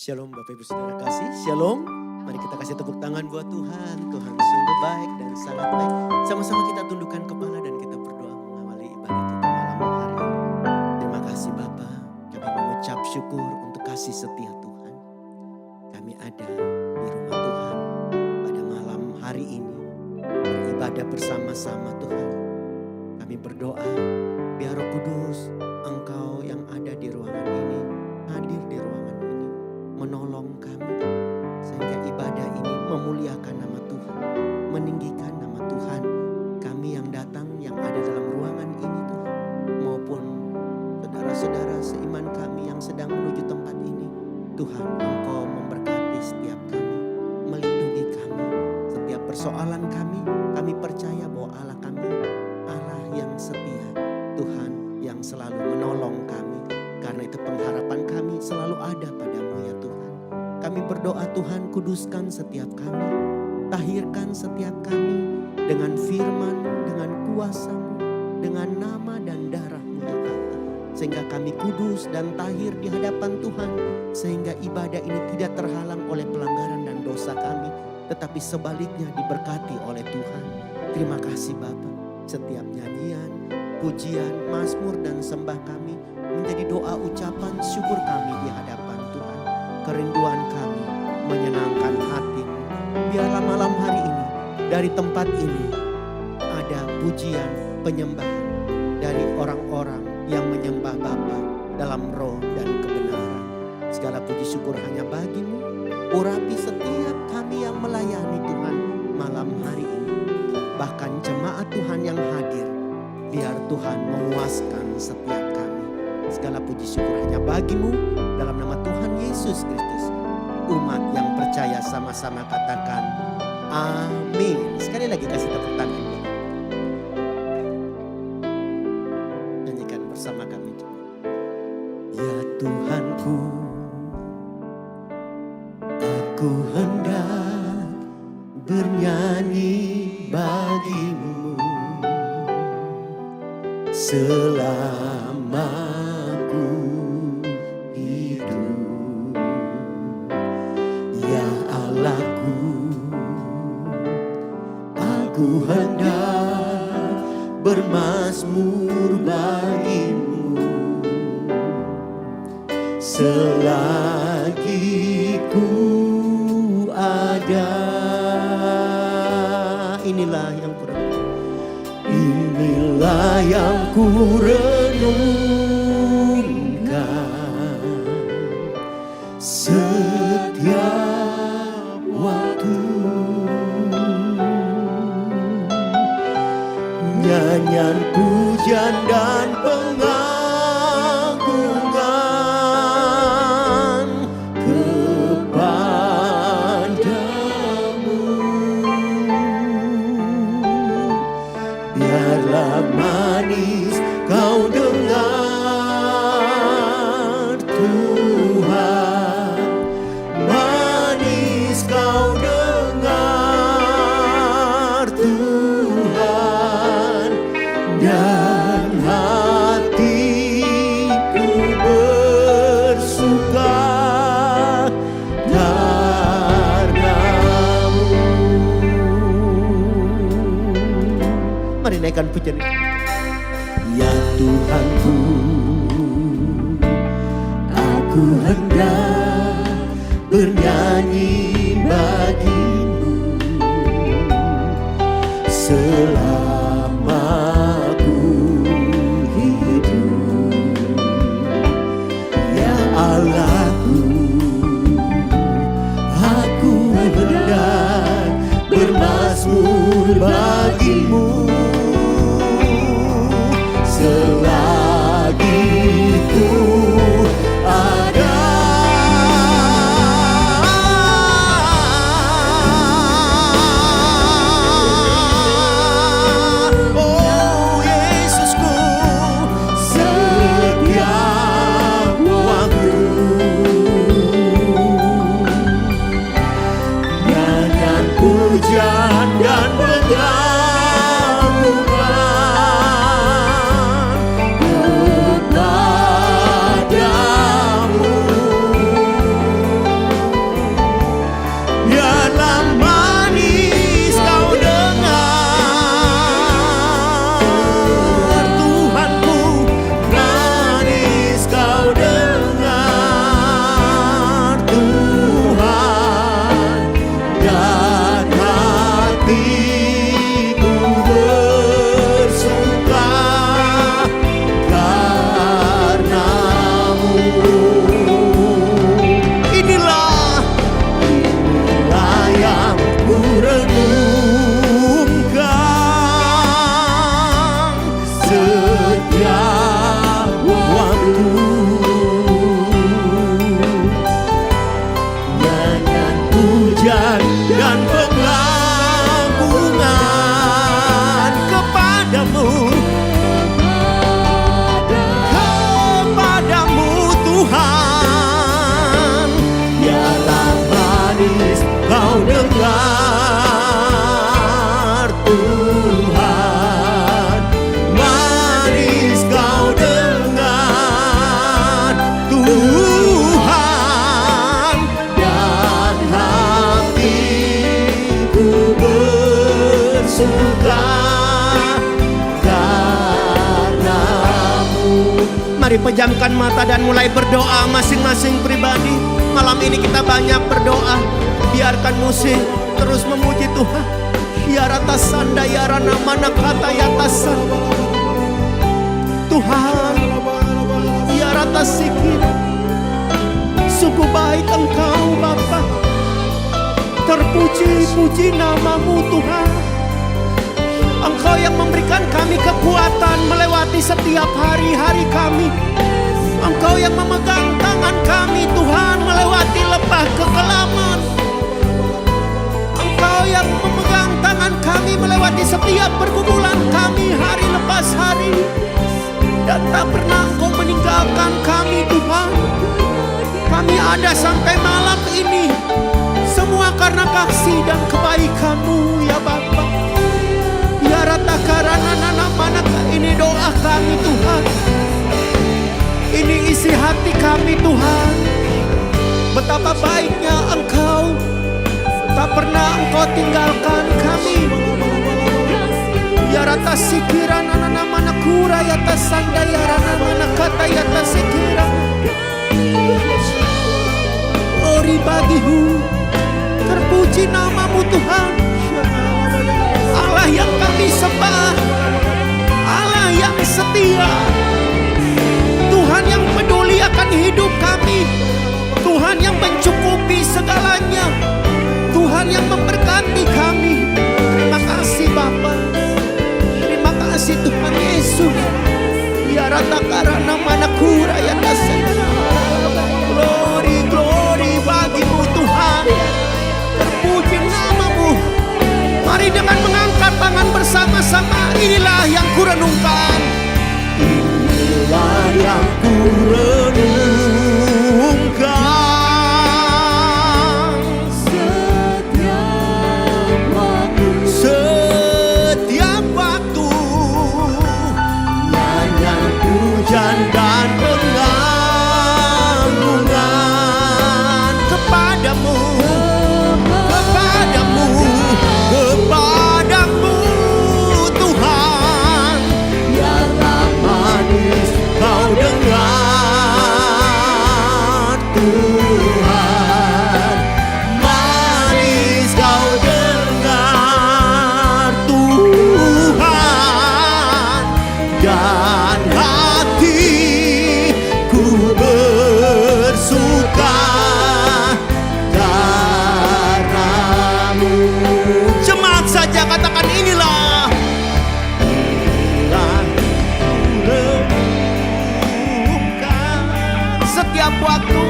Shalom Bapak Ibu Saudara kasih, Shalom. Mari kita kasih tepuk tangan buat Tuhan. Tuhan sungguh baik dan sangat baik. Sama-sama kita tundukkan kepala dan kita berdoa mengawali ibadah kita malam hari ini. Terima kasih Bapa, kami mengucap syukur untuk kasih setia Tuhan. Kami ada di rumah Tuhan pada malam hari ini. Beribadah bersama-sama Tuhan. Kami berdoa biar Roh Kudus, Engkau yang ada di ruangan ini, hadir di ruangan ini. Menolong kami sehingga ibadah ini memuliakan nama Tuhan, meninggikan nama Tuhan. Kami yang datang, yang ada dalam ruangan ini Tuhan, maupun saudara-saudara seiman kami yang sedang menuju tempat ini. Tuhan, Engkau memberkati setiap kami, melindungi kami. Setiap persoalan kami percaya bahwa Allah kami, Allah yang setia, Tuhan yang selalu menolong kami. Karena itu pengharapan kami selalu ada padamu ya Tuhan. Kami berdoa Tuhan, kuduskan setiap kami. Tahirkan setiap kami dengan firman, dengan kuasa-Mu, dengan nama dan darah-Mu ya Allah. Sehingga kami kudus dan tahir di hadapan Tuhan. Sehingga ibadah ini tidak terhalang oleh pelanggaran dan dosa kami. Tetapi sebaliknya diberkati oleh Tuhan. Terima kasih Bapa. Setiap nyanyian, pujian, mazmur dan sembah kami menjadi doa ucapan syukur kami di hadapan Tuhan. Kerinduan kami menyenangkan hati-Mu. Biarlah malam hari ini dari tempat ini ada pujian penyembahan dari orang-orang yang menyembah Bapa dalam roh dan kebenaran. Segala puji syukur hanya bagi-Mu. Urapi setiap kami yang melayani Tuhan malam hari ini. Bahkan jemaat Tuhan yang hadir. Biar Tuhan memuaskan setiap kami. Segala puji syukur hanya bagi-Mu dalam nama Tuhan Yesus Kristus. Umat yang percaya sama-sama katakan amin. Sekali lagi kasih tepuk tangan. Nyanyikan bersama kami. Ya Tuhanku, aku hendak bernyanyi bagi-Mu selama ku hidup. Ya Allahku, aku hendak bermazmur bagi-Mu selagi ku ada. Inilah yang ku renungkan. Inilah yang ku renungkan setiap waktu. Nyanyian pujian dan pengagungan kepadamu. Biarlah manis kau dengar Tuhan, manis kau dengar Tuhan, dan hatiku bersuka karena-Mu. Mari naikkan pujian. Ya Tuhanku, aku hendak bernyanyi bagi-Mu selama ku hidup. Ya Allahku, aku hendak bermazmur bagi-Mu selagi ku ada. Tuhan. Manis kau dengar Tuhan, dan hatiku bersuka karena-Mu. Mari pejamkan mata dan mulai berdoa masing-masing pribadi. Malam ini kita banyak berdoa. Biarkan musik terus memuji Tuhan. Ya rata sanda ya rana mana kata ya tasan. Tuhan, ya rata sikir. Sungguh baik Engkau Bapa. Terpuji-puji nama-Mu Tuhan. Engkau yang memberikan kami kekuatan melewati setiap hari-hari kami. Engkau yang memegang tangan kami Tuhan melewati lembah kekelaman. Engkau yang memegang tangan kami melewati setiap pergumulan kami hari lepas hari. Dan tak pernah Engkau meninggalkan kami Tuhan. Kami ada sampai malam ini. Semua karena kasih dan kebaikan-Mu ya Bapa. Ya rata karana nana manakah ini doa kami Tuhan. Ini isi hati kami Tuhan. Betapa baiknya Engkau. Tak pernah Engkau tinggalkan kami. Ya rata sikira nana mana kura ya tasanda ya rana mana kata ya tasikira. Ori bagihu. Terpuji nama-Mu Tuhan. Allah yang kami sembah. Allah yang setia. Tuhan yang peduli akan hidup kami. Tuhan yang mencukupi segalanya. Tuhan yang memberkati kami. Terima kasih Bapa. Terima kasih Tuhan Yesus. Ya rata karana mana kura ya kasih. Glory, glory bagi-Mu Tuhan. Terpuji nama-Mu. Mari dengan mengangkat tangan bersama-sama. Inilah yang kurenungkan. Inilah yang kurenungkan. Setiap waktu nyanyian pujian dan pengagungan kepadamu, kepadamu, kepadamu Tuhan. Biarlah manis kau dengar Tuhan. Manis kau dengar Tuhan. Dan hatiku bersuka karena-Mu. Jemaat saja katakan inilah. Inilah kurenungkan setiap waktu.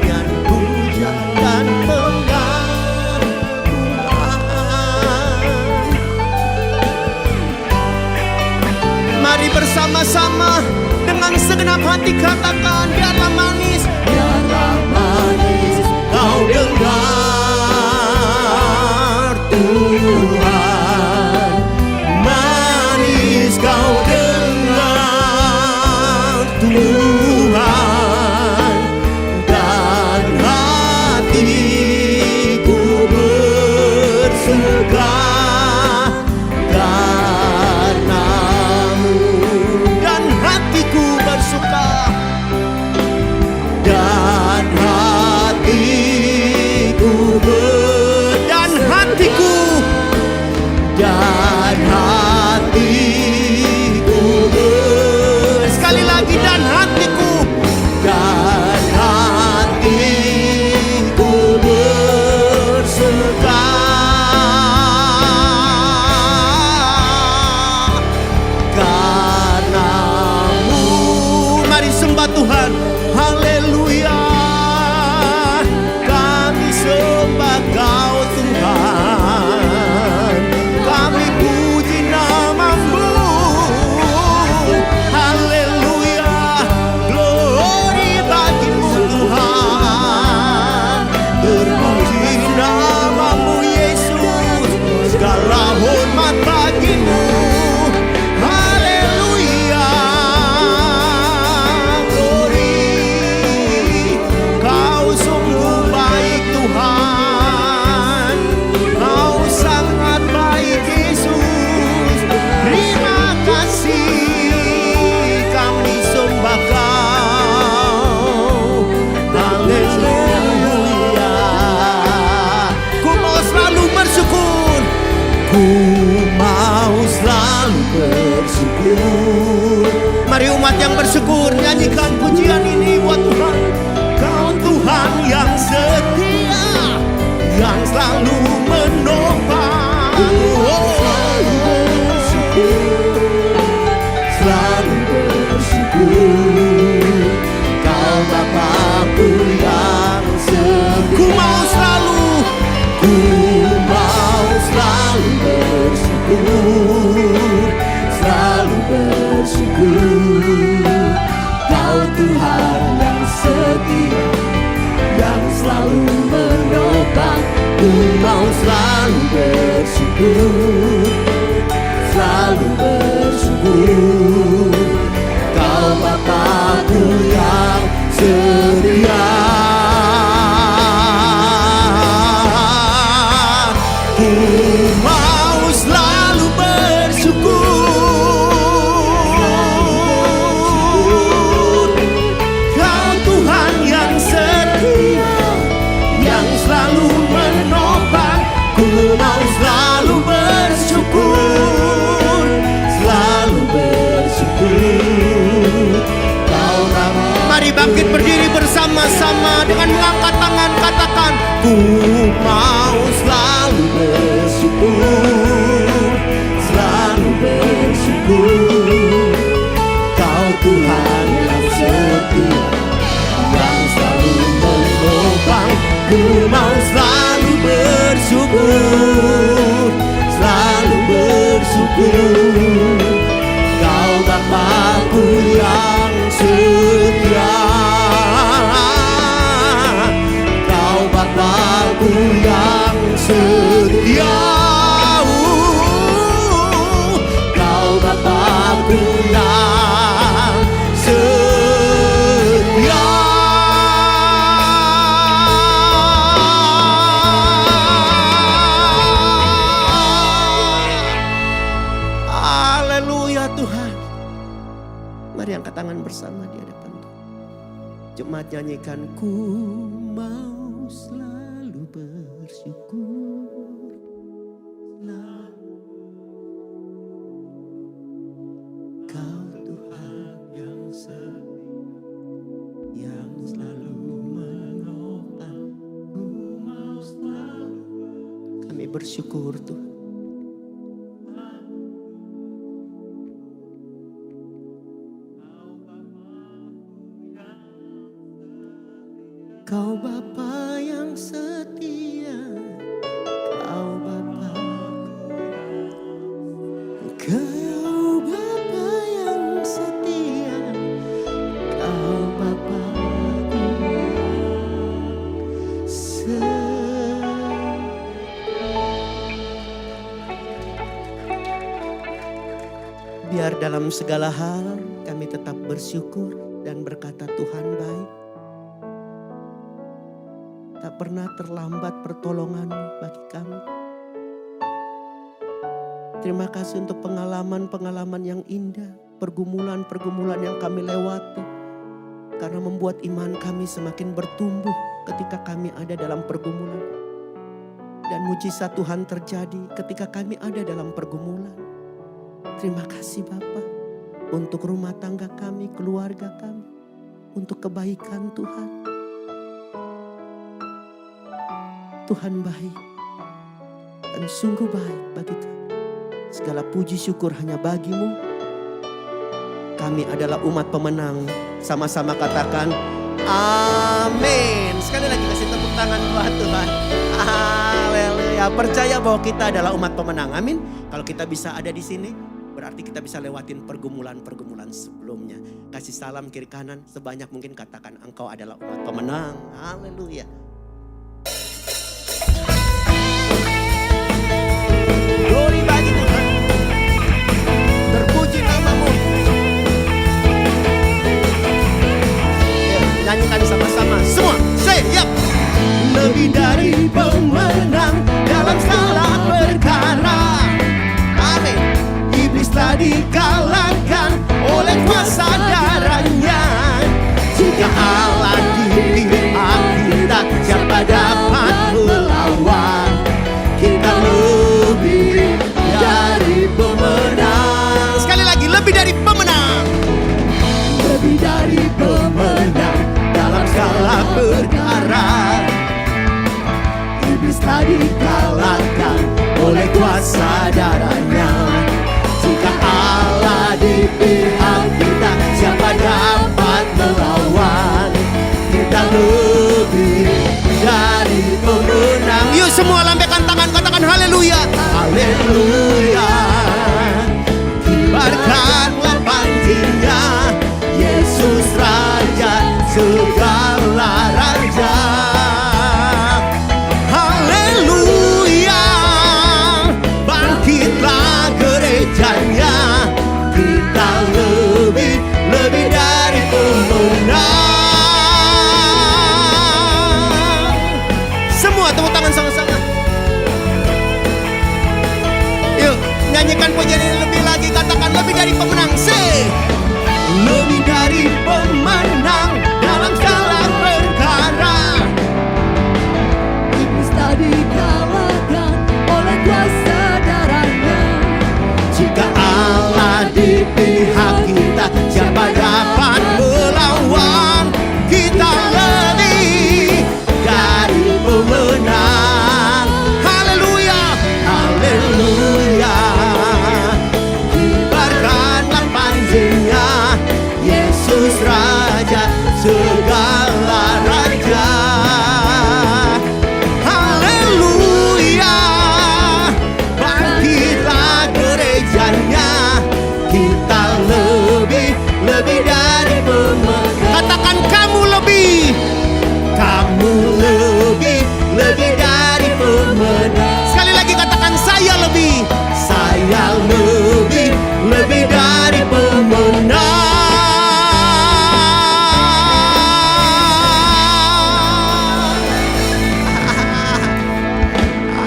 Nyanyian pujian dan pengagungan. Mari bersama-sama dengan segenap hati katakan, biarlah manis, biarlah manis kau dengar Tuhan. Manis kau dengar Tuhan. Dan hatiku bersuka karena-Mu. Dan hatiku bersuka. Dan hatiku dan hatiku. Dan hatiku sekali lagi, dan hatiku. Dan hatiku bersuka karena-Mu. Mari sembah Tuhan. Haleluya. Kami sembah Kau Tuhan. Kami puji nama-Mu. Haleluya. bersyukur. Mari umat yang bersyukur nyanyikan pujian ini buat Tuhan. Kau Tuhan yang setia, yang selalu menopang. Selalu bersyukur. Kau Bapa-Ku yang setia. Ku mau selalu bersyukur, selalu bersyukur. Kau Tuhan yang setia, yang selalu menopang. Ku mau selalu bersyukur, selalu bersyukur. Kau Bapa-Ku yang setia. Ku mau selalu bersyukur. Kau Tuhan yang setia, yang selalu menopang. Ku mau selalu bersyukur, selalu bersyukur. Kau Bapa. Mari bangkit berdiri bersama-sama dengan mengangkat tangan, katakan, ku mau selalu bersyukur, selalu bersyukur. Kau Tuhan yang setia, yang selalu menopang. Ku mau selalu bersyukur, selalu bersyukur. Kau Bapa-Ku yang setia, Kau Bapa-Ku yang setia. Kau Bapa-Ku yang setia. Haleluya Tuhan. Mari angkat tangan bersama di hadapan Tuhan. Jemaat nyanyikan, ku mau selalu bersyukur, Kau Tuhan yang setia, yang selalu menopang. Ku mau selalu. Kami bersyukur Tuhan. Kau Bapa yang setia, Kau Bapa, Kau Bapa yang setia, Kau Bapa setia. Biar dalam segala hal kami tetap bersyukur dan berkata Tuhan baik. Tak pernah terlambat pertolongan-Mu bagi kami. Terima kasih untuk pengalaman-pengalaman yang indah, pergumulan-pergumulan yang kami lewati. Karena membuat iman kami semakin bertumbuh ketika kami ada dalam pergumulan. Dan mujizat Tuhan terjadi ketika kami ada dalam pergumulan. Terima kasih Bapa untuk rumah tangga kami, keluarga kami, untuk kebaikan Tuhan. Tuhan baik dan sungguh baik bagi kami. Segala puji syukur hanya bagi-Mu. Kami adalah umat pemenang. Sama-sama katakan amin. Sekali lagi kasih tepuk tangan buat Tuhan. Haleluya. Percaya bahwa kita adalah umat pemenang. Amin. Kalau kita bisa ada di sini, berarti kita bisa lewatin pergumulan-pergumulan sebelumnya. Kasih salam kiri kanan sebanyak mungkin, katakan engkau adalah umat pemenang. Haleluya. Glory bagi Tuhan. Terpuji nama-Mu. Nyanyikan sama-sama semua. Say yap. Lebih dari pemenang dalam segala perkara. Amin. Iblis telah dikalahkan oleh kuasa darahnya. Jika Allah di pihak kita, lebih dari pemenang. Lebih dari pemenang dalam segala perkara. Iblis telah dikalahkan oleh kuasa darahnya. Jika Allah di pihak kita, siapa dapat melawan? Kita lebih dari pemenang. Yuk semua lambaikan tangan, katakan haleluya. Haleluya. Kibarkanlah panjinya, Yesus Raja segala raja. Haleluya. Bangkitlah gerejanya, kita lebih dari pemenang. Semua tepuk tangan sama-sama. Yuk nyanyikan pujian ini lebih lagi, katakan lebih dari pemenang. Say. Lebih dari pemenang dalam segala perkara. Iblis tak dikalahkan oleh kuasa darahnya. Jika Allah di pihak kita, siapa dapat melawan? Kita lebih dari pemenang. Haleluya. Haleluya. Kibarkanlah panjinya, Yesus Raja segala raja. Haleluya. Bangkitlah gerejanya, kita lebih dari pemenang. Katakan kamu lebih. Kamu lebih dari pemenang. Sekali lagi katakan saya lebih. Saya lebih dari pemenang.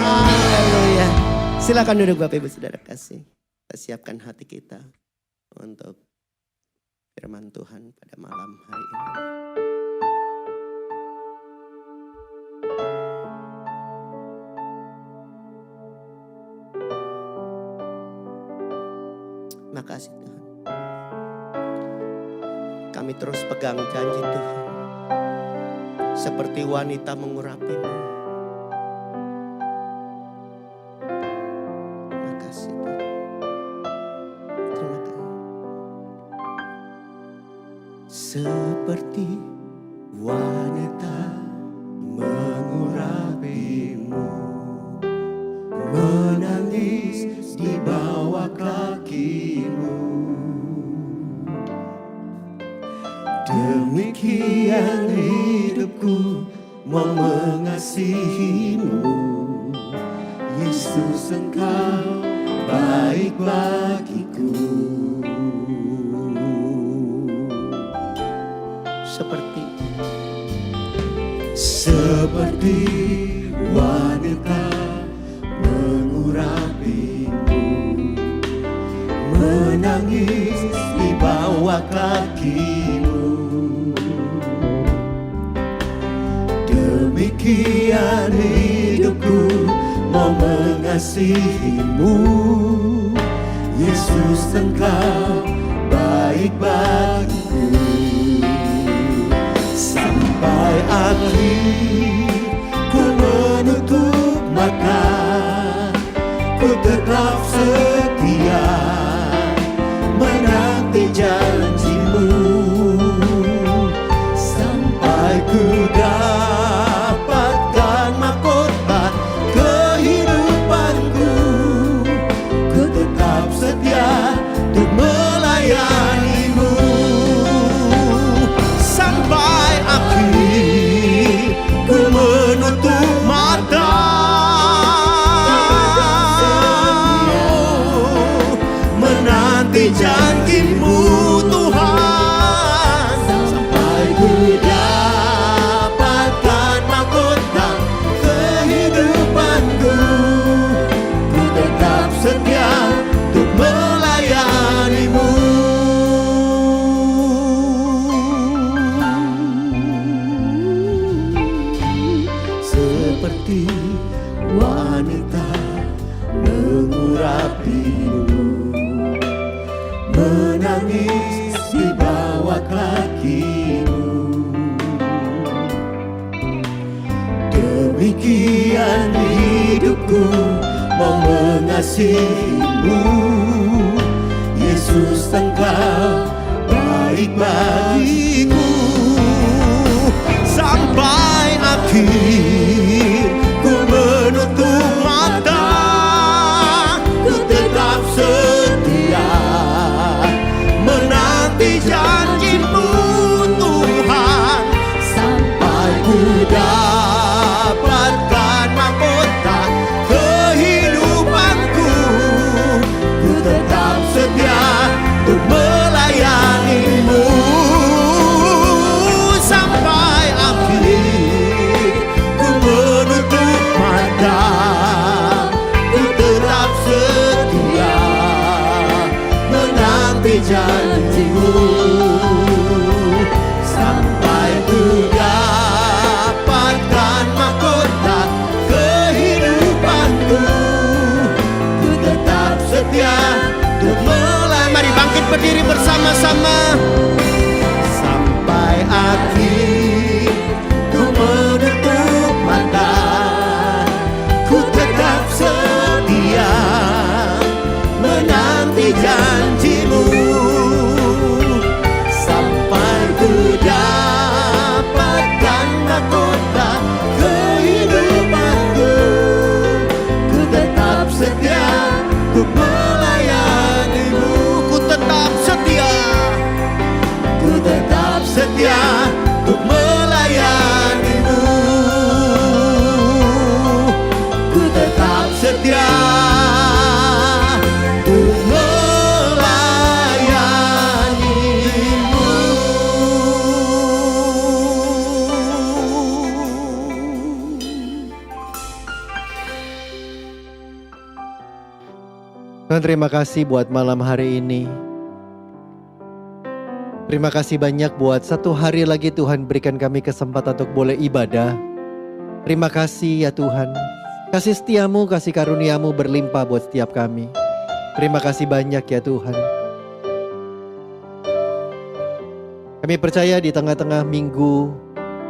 Haleluya. Silakan duduk Bapak Ibu Saudara kasih. Kita siapkan hati kita untuk firman Tuhan pada malam hari ini. Makasih Tuhan. Kami terus pegang janji Tuhan. Seperti wanita mengurapimu. Makasih Tuhan. Terima kasih. Seperti wanita mengurapimu, menangis di bawah kakimu. Demikian hidupku mau mengasihimu. Yesus, Engkau baik bagiku. Seperti wanita mengurapimu, menangis di bawah kakimu. Demikian hidupku mau mengasihimu. Yesus, Engkau baik bagiku. Sampai akhir ku menutup mata, ku tetap setia menanti janjimu. Sampai ku dapatkan mahkota kehidupanku, ku tetap setia untuk melayanimu. Sampai akhir ku menutup mata, menanti janjimu Tuhan. Sampai ku dapatkan mahkota kehidupanku, ku tetap setia untuk melayanimu. menangis di bawah kakimu. Demikian hidupku mau mengasihimu, Yesus engkau baik bagiku. Sampai akhir ku menutup mata, ku tetap setia menanti janjimu Tuhan. Sampai ku dapatkan mahkota kehidupanku, ku tetap setia untuk melayanimu. Sampai akhir ku menutup mata, ku tetap setia menanti janjimu. Sampai ku dapatkan mahkota kehidupanku, ku tetap setia untuk melayani. Mari bangkit berdiri bersama-sama. Sampai akhir ku menutup mata, ku tetap setia menanti janjimu. Sampai ku dapatkan mahkota kehidupanku, ku tetap setia untuk melayanimu. Ku tetap setia, ku tetap setia untuk melayanimu. Ku tetap setia untuk melayanimu. Tuhan, terima kasih buat malam hari ini. Terima kasih banyak buat satu hari lagi Tuhan berikan kami kesempatan untuk boleh ibadah. Terima kasih ya Tuhan. Kasih setiamu, kasih karuniamu berlimpah buat setiap kami. Terima kasih banyak ya Tuhan. Kami percaya di tengah-tengah minggu,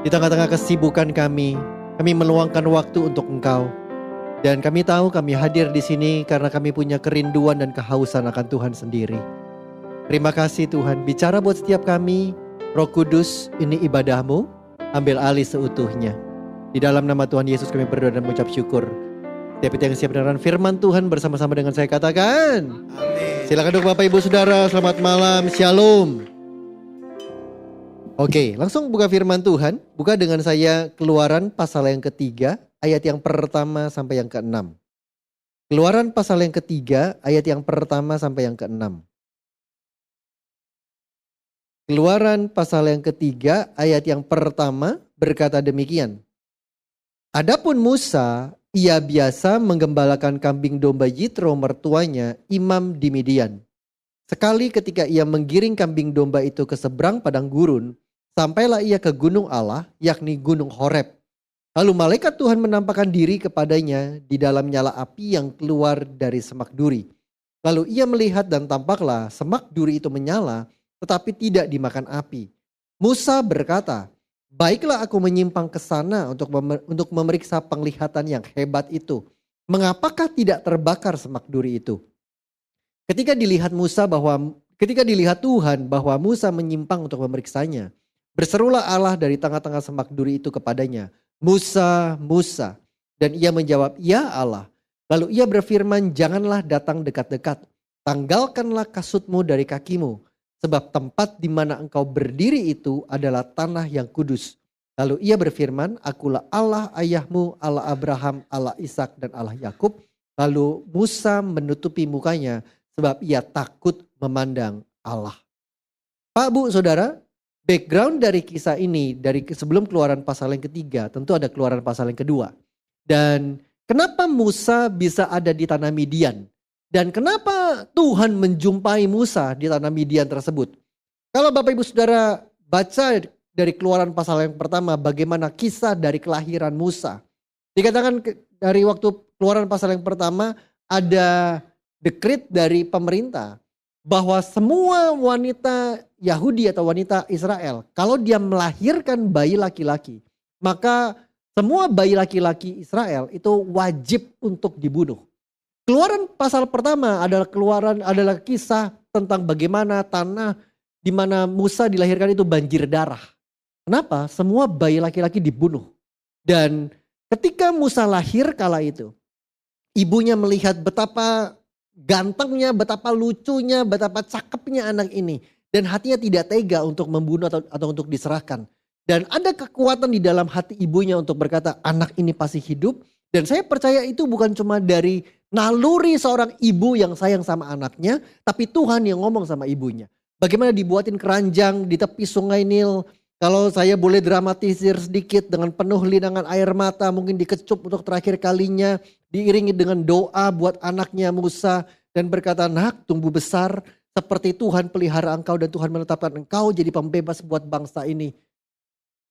di tengah-tengah kesibukan kami meluangkan waktu untuk Engkau. Dan kami tahu kami hadir di sini karena kami punya kerinduan dan kehausan akan Tuhan sendiri. Terima kasih Tuhan, bicara buat setiap kami. Roh Kudus, ini ibadahmu, ambil alih seutuhnya. Di dalam nama Tuhan Yesus kami berdoa dan mengucap syukur. Setiap yang siap dengarkan firman Tuhan bersama-sama dengan saya katakan amin. Silakan duduk Bapak Ibu Saudara, selamat malam, shalom. Oke, langsung buka firman Tuhan. Buka dengan saya Keluaran pasal yang ketiga, ayat yang pertama sampai yang keenam. Keluaran pasal yang ketiga, ayat yang pertama sampai yang keenam. Keluaran pasal yang ketiga, ayat yang pertama berkata demikian. Adapun Musa, ia biasa menggembalakan kambing domba Yitro mertuanya, imam di Midian. Sekali ketika ia menggiring kambing domba itu ke seberang padang gurun, sampailah ia ke gunung Allah, yakni gunung Horeb. Lalu malaikat Tuhan menampakkan diri kepadanya di dalam nyala api yang keluar dari semak duri. Lalu ia melihat dan tampaklah semak duri itu menyala, tetapi tidak dimakan api. Musa berkata, baiklah aku menyimpang ke sana untuk memeriksa penglihatan yang hebat itu. Mengapakah tidak terbakar semak duri itu? Ketika dilihat Tuhan bahwa Musa menyimpang untuk memeriksanya, berserulah Allah dari tengah-tengah semak duri itu kepadanya, Musa, Musa. Dan ia menjawab, ya Allah. Lalu ia berfirman, janganlah datang dekat-dekat. Tanggalkanlah kasutmu dari kakimu. Sebab tempat di mana engkau berdiri itu adalah tanah yang kudus. Lalu ia berfirman, akulah Allah ayahmu, Allah Abraham, Allah Ishak dan Allah Yakub. Lalu Musa menutupi mukanya sebab ia takut memandang Allah. Pak, Bu, Saudara, background dari kisah ini dari sebelum Keluaran pasal yang ketiga, tentu ada Keluaran pasal yang kedua. Dan kenapa Musa bisa ada di tanah Midian? Dan kenapa Tuhan menjumpai Musa di tanah Midian tersebut? Kalau Bapak Ibu Saudara baca dari Keluaran pasal yang pertama bagaimana kisah dari kelahiran Musa. Dikatakan dari waktu Keluaran pasal yang pertama ada dekret dari pemerintah bahwa semua wanita Yahudi atau wanita Israel, kalau dia melahirkan bayi laki-laki, maka semua bayi laki-laki Israel itu wajib untuk dibunuh. Keluaran pasal pertama adalah kisah tentang bagaimana tanah di mana Musa dilahirkan itu banjir darah. Kenapa? Semua bayi laki-laki dibunuh. Dan ketika Musa lahir kala itu, ibunya melihat betapa gantengnya, betapa lucunya, betapa cakepnya anak ini. Dan hatinya tidak tega untuk membunuh atau untuk diserahkan. Dan ada kekuatan di dalam hati ibunya untuk berkata, anak ini pasti hidup. Dan saya percaya itu bukan cuma dari naluri seorang ibu yang sayang sama anaknya, tapi Tuhan yang ngomong sama ibunya. Bagaimana dibuatin keranjang di tepi sungai Nil. Kalau saya boleh dramatisir sedikit, dengan penuh linangan air mata, mungkin dikecup untuk terakhir kalinya, diiringi dengan doa buat anaknya Musa, dan berkata, nak, tumbuh besar seperti Tuhan pelihara engkau dan Tuhan menetapkan engkau jadi pembebas buat bangsa ini.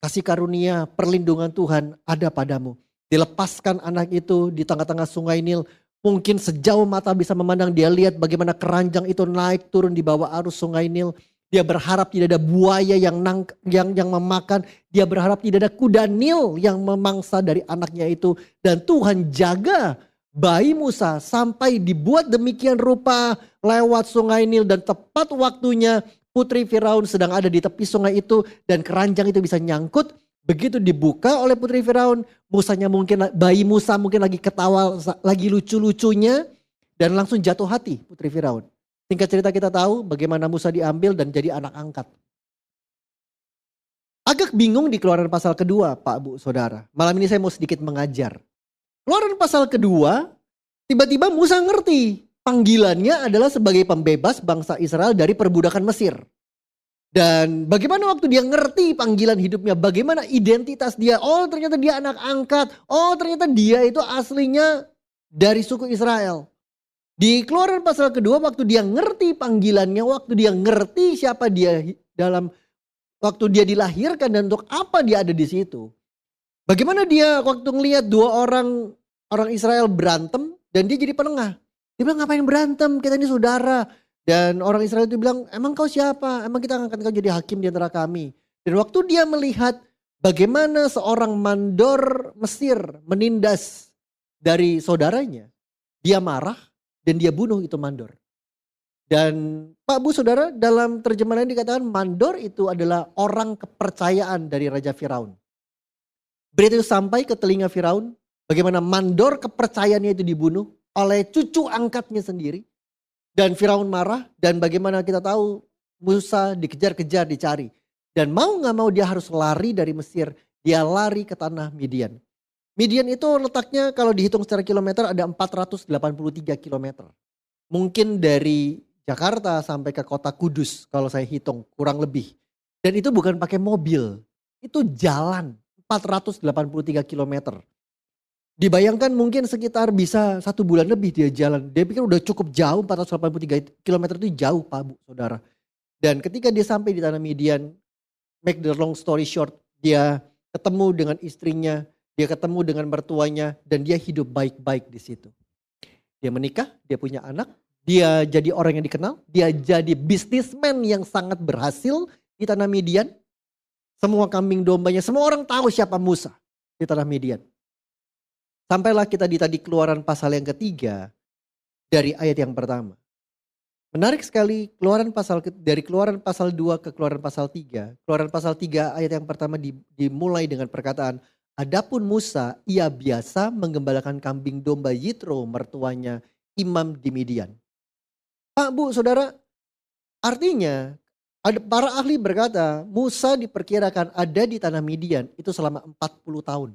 Kasih karunia, perlindungan Tuhan ada padamu. Dilepaskan anak itu di tengah-tengah sungai Nil. Mungkin sejauh mata bisa memandang, dia lihat bagaimana keranjang itu naik turun di bawah arus sungai Nil. Dia berharap tidak ada buaya yang memakan. Dia berharap tidak ada kuda Nil yang memangsa dari anaknya itu. Dan Tuhan jaga bayi Musa sampai dibuat demikian rupa lewat sungai Nil. Dan tepat waktunya putri Firaun sedang ada di tepi sungai itu. Dan keranjang itu bisa nyangkut. Begitu dibuka oleh putri Firaun, bayi Musa mungkin lagi ketawa, lagi lucu-lucunya, dan langsung jatuh hati putri Firaun. Singkat cerita kita tahu bagaimana Musa diambil dan jadi anak angkat. Agak bingung di Keluaran pasal kedua, Pak, Bu, Saudara. Malam ini saya mau sedikit mengajar. Keluaran pasal kedua, tiba-tiba Musa ngerti panggilannya adalah sebagai pembebas bangsa Israel dari perbudakan Mesir. Dan bagaimana waktu dia ngerti panggilan hidupnya, bagaimana identitas dia. Oh, ternyata dia anak angkat. Oh, ternyata dia itu aslinya dari suku Israel. Di Keluaran pasal kedua, waktu dia ngerti panggilannya, waktu dia ngerti siapa dia waktu dia dilahirkan dan untuk apa dia ada di situ. Bagaimana dia waktu ngelihat dua orang Israel berantem dan dia jadi penengah. Dia bilang, ngapain berantem, kita ini saudara. Dan orang Israel itu bilang, emang kau siapa? Emang kita akan kau jadi hakim di antara kami. Dan waktu dia melihat bagaimana seorang mandor Mesir menindas dari saudaranya, dia marah dan dia bunuh itu mandor. Dan Pak, Bu, Saudara, dalam terjemahan dikatakan mandor itu adalah orang kepercayaan dari Raja Firaun. Berita itu sampai ke telinga Firaun, bagaimana mandor kepercayaannya itu dibunuh oleh cucu angkatnya sendiri. Dan Firaun marah, dan bagaimana kita tahu Musa dikejar-kejar, dicari. Dan mau gak mau dia harus lari dari Mesir, dia lari ke tanah Midian. Midian itu letaknya kalau dihitung secara kilometer ada 483 kilometer. Mungkin dari Jakarta sampai ke kota Kudus kalau saya hitung kurang lebih. Dan itu bukan pakai mobil, itu jalan 483 kilometer. Dibayangkan mungkin sekitar bisa 1 bulan lebih dia jalan. Dia pikir udah cukup jauh, 483 km itu jauh, Pak, Bu, Saudara. Dan ketika dia sampai di tanah Midian, make the long story short, dia ketemu dengan istrinya, dia ketemu dengan mertuanya, dan dia hidup baik-baik di situ. Dia menikah, dia punya anak, dia jadi orang yang dikenal, dia jadi bisnismen yang sangat berhasil di tanah Midian. Semua kambing dombanya, semua orang tahu siapa Musa di tanah Midian. Sampailah kita di tadi Keluaran pasal yang ketiga dari ayat yang pertama. Menarik sekali dari Keluaran pasal 2 ke Keluaran pasal 3. Keluaran pasal 3 ayat yang pertama dimulai dengan perkataan, adapun Musa ia biasa menggembalakan kambing domba Yitro mertuanya imam di Midian. Pak, Bu, Saudara, artinya para ahli berkata Musa diperkirakan ada di tanah Midian itu selama 40 tahun.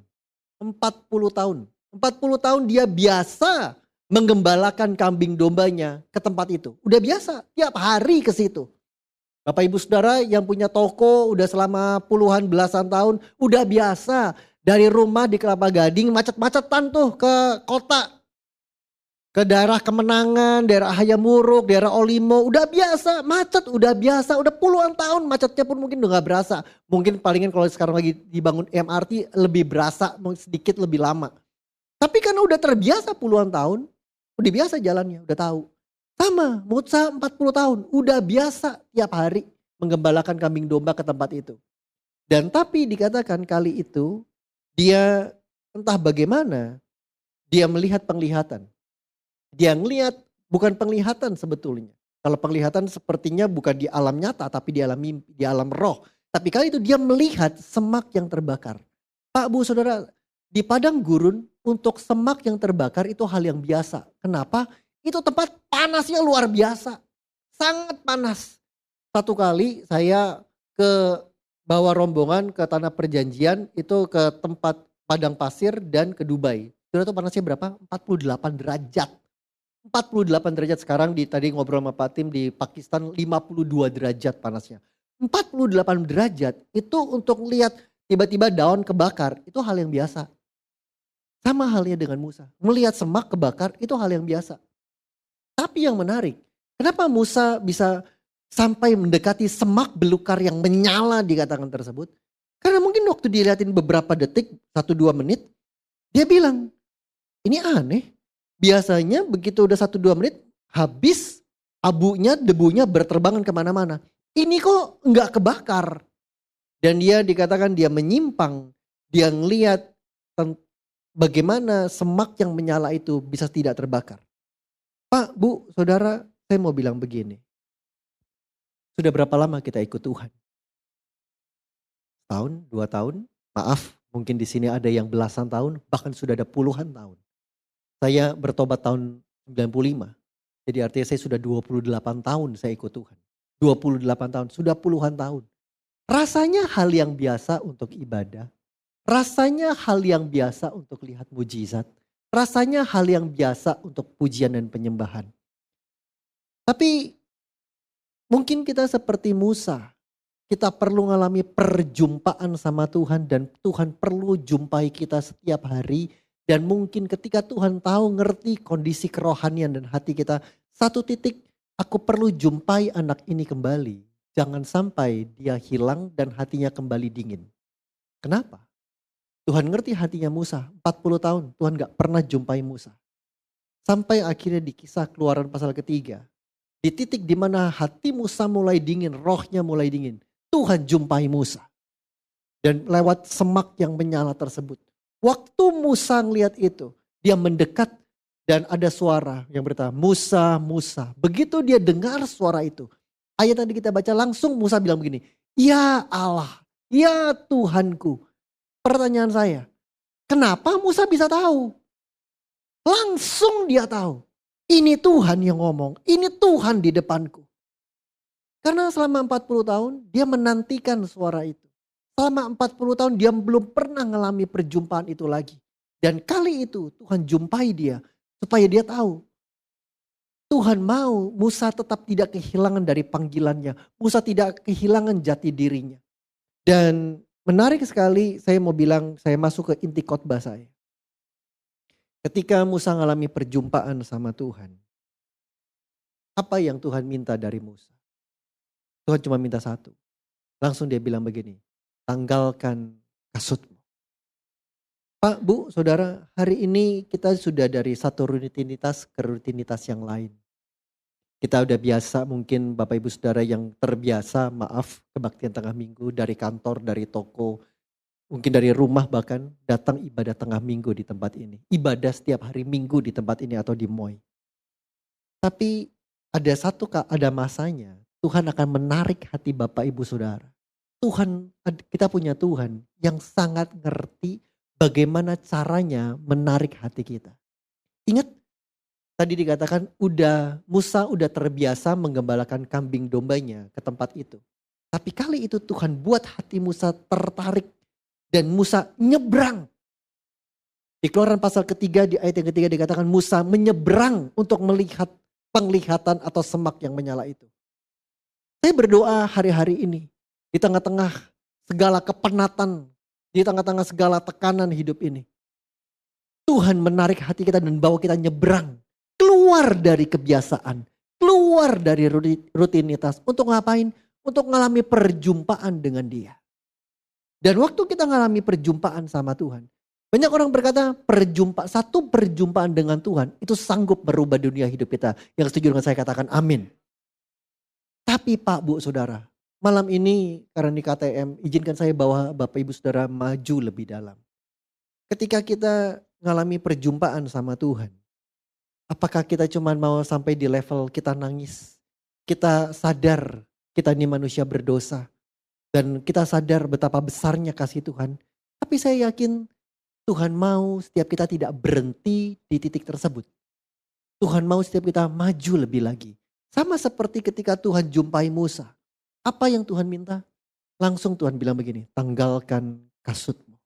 40 tahun. 40 tahun dia biasa menggembalakan kambing dombanya ke tempat itu. Udah biasa, tiap hari ke situ. Bapak Ibu Saudara yang punya toko udah selama puluhan belasan tahun, udah biasa dari rumah di Kelapa Gading macet-macetan tuh ke kota. Ke daerah Kemenangan, daerah Hayamuruk, daerah Olimo, udah biasa, macet udah biasa, udah puluhan tahun macetnya pun mungkin udah gak berasa. Mungkin palingan kalau sekarang lagi dibangun MRT lebih berasa, sedikit lebih lama. Tapi karena udah terbiasa puluhan tahun, udah biasa jalannya, udah tahu. Sama, Musa 40 tahun. Udah biasa tiap hari menggembalakan kambing domba ke tempat itu. Dan tapi dikatakan kali itu dia entah bagaimana dia melihat penglihatan. Dia ngelihat bukan penglihatan sebetulnya. Kalau penglihatan sepertinya bukan di alam nyata tapi di alam mimpi, di alam roh. Tapi kali itu dia melihat semak yang terbakar. Pak, Bu, Saudara, di padang gurun untuk semak yang terbakar itu hal yang biasa. Kenapa? Itu tempat panasnya luar biasa. Sangat panas. Satu kali saya ke bawa rombongan ke Tanah Perjanjian itu ke tempat padang pasir dan ke Dubai. Saudara tahu panasnya berapa? 48 derajat. 48 derajat sekarang tadi ngobrol sama Pak Tim di Pakistan 52 derajat panasnya. 48 derajat itu untuk lihat tiba-tiba daun kebakar itu hal yang biasa. Sama halnya dengan Musa. Melihat semak kebakar itu hal yang biasa. Tapi yang menarik, kenapa Musa bisa sampai mendekati semak belukar yang menyala dikatakan tersebut? Karena mungkin waktu dilihatin beberapa detik, 1-2 menit, dia bilang, ini aneh. Biasanya begitu udah 1-2 menit, habis abunya, debunya berterbangan kemana-mana. Ini kok nggak kebakar. Dan dia dikatakan dia menyimpang, dia ngeliat bagaimana semak yang menyala itu bisa tidak terbakar. Pak, Bu, Saudara, saya mau bilang begini. Sudah berapa lama kita ikut Tuhan? Tahun, 2 tahun? Maaf, mungkin di sini ada yang belasan tahun, bahkan sudah ada puluhan tahun. Saya bertobat tahun 95. Jadi artinya saya sudah 28 tahun saya ikut Tuhan. 28 tahun, sudah puluhan tahun. Rasanya hal yang biasa untuk ibadah. Rasanya hal yang biasa untuk lihat mujizat. Rasanya hal yang biasa untuk pujian dan penyembahan. Tapi mungkin kita seperti Musa. Kita perlu mengalami perjumpaan sama Tuhan dan Tuhan perlu jumpai kita setiap hari. Dan mungkin ketika Tuhan tahu ngerti kondisi kerohanian dan hati kita. Satu titik, aku perlu jumpai anak ini kembali. Jangan sampai dia hilang dan hatinya kembali dingin. Kenapa? Tuhan ngerti hatinya Musa, 40 tahun Tuhan gak pernah jumpai Musa. Sampai akhirnya di kisah Keluaran pasal ketiga. Di titik dimana hati Musa mulai dingin, rohnya mulai dingin. Tuhan jumpai Musa. Dan lewat semak yang menyala tersebut. Waktu Musa ngeliat itu, dia mendekat dan ada suara yang berkata, Musa, Musa. Begitu dia dengar suara itu, ayat tadi kita baca langsung Musa bilang begini, ya Allah, ya Tuhanku. Pertanyaan saya, kenapa Musa bisa tahu? Langsung dia tahu, ini Tuhan yang ngomong, ini Tuhan di depanku. Karena selama 40 tahun dia menantikan suara itu. Selama 40 tahun dia belum pernah mengalami perjumpaan itu lagi. Dan kali itu Tuhan jumpai dia supaya dia tahu. Tuhan mau Musa tetap tidak kehilangan dari panggilannya. Musa tidak kehilangan jati dirinya. Dan menarik sekali saya mau bilang saya masuk ke inti khotbah saya. Ketika Musa mengalami perjumpaan sama Tuhan. Apa yang Tuhan minta dari Musa? Tuhan cuma minta satu. Langsung dia bilang begini. Tanggalkan kasutmu. Pak, Bu, Saudara, hari ini kita sudah dari satu rutinitas ke rutinitas yang lain. Kita udah biasa mungkin Bapak Ibu Saudara yang terbiasa, maaf, kebaktian tengah minggu dari kantor, dari toko, mungkin dari rumah bahkan datang ibadah tengah minggu di tempat ini. Ibadah setiap hari minggu di tempat ini atau di Moi. Tapi ada masanya Tuhan akan menarik hati Bapak Ibu Saudara. Kita punya Tuhan yang sangat ngerti bagaimana caranya menarik hati kita. Ingat tadi dikatakan Musa udah terbiasa menggembalakan kambing dombanya ke tempat itu. Tapi kali itu Tuhan buat hati Musa tertarik dan Musa nyebrang. Di Keluaran pasal ketiga di ayat yang ketiga dikatakan Musa menyeberang untuk melihat penglihatan atau semak yang menyala itu. Saya berdoa hari-hari ini. Di tengah-tengah segala kepenatan, di tengah-tengah segala tekanan hidup ini. Tuhan menarik hati kita dan bawa kita nyebrang. Keluar dari kebiasaan, keluar dari rutinitas. Untuk ngapain? Untuk mengalami perjumpaan dengan dia. Dan waktu kita mengalami perjumpaan sama Tuhan. Banyak orang berkata satu perjumpaan dengan Tuhan itu sanggup merubah dunia hidup kita. Yang setuju dengan saya katakan amin. Tapi Pak, Bu, Saudara, malam ini karena di KTM izinkan saya bawa Bapak Ibu Saudara maju lebih dalam. Ketika kita mengalami perjumpaan sama Tuhan, apakah kita cuma mau sampai di level kita nangis? Kita sadar kita ini manusia berdosa. Dan kita sadar betapa besarnya kasih Tuhan. Tapi saya yakin Tuhan mau setiap kita tidak berhenti di titik tersebut. Tuhan mau setiap kita maju lebih lagi. Sama seperti ketika Tuhan jumpai Musa. Apa yang Tuhan minta? Langsung Tuhan bilang begini, tanggalkan kasutmu.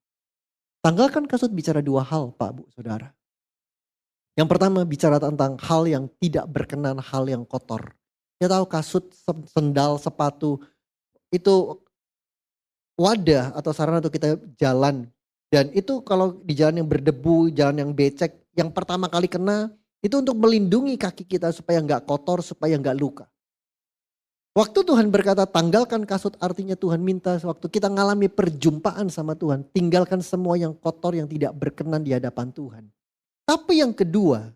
Tanggalkan kasut bicara dua hal Pak, Bu, Saudara. Yang pertama bicara tentang hal yang tidak berkenan, hal yang kotor. Kita tahu kasut, sendal, sepatu itu wadah atau sarana untuk kita jalan. Dan itu kalau di jalan yang berdebu, jalan yang becek, yang pertama kali kena itu untuk melindungi kaki kita supaya nggak kotor, supaya nggak luka. Waktu Tuhan berkata tanggalkan kasut, artinya Tuhan minta waktu kita ngalami perjumpaan sama Tuhan, tinggalkan semua yang kotor yang tidak berkenan di hadapan Tuhan. Tapi yang kedua,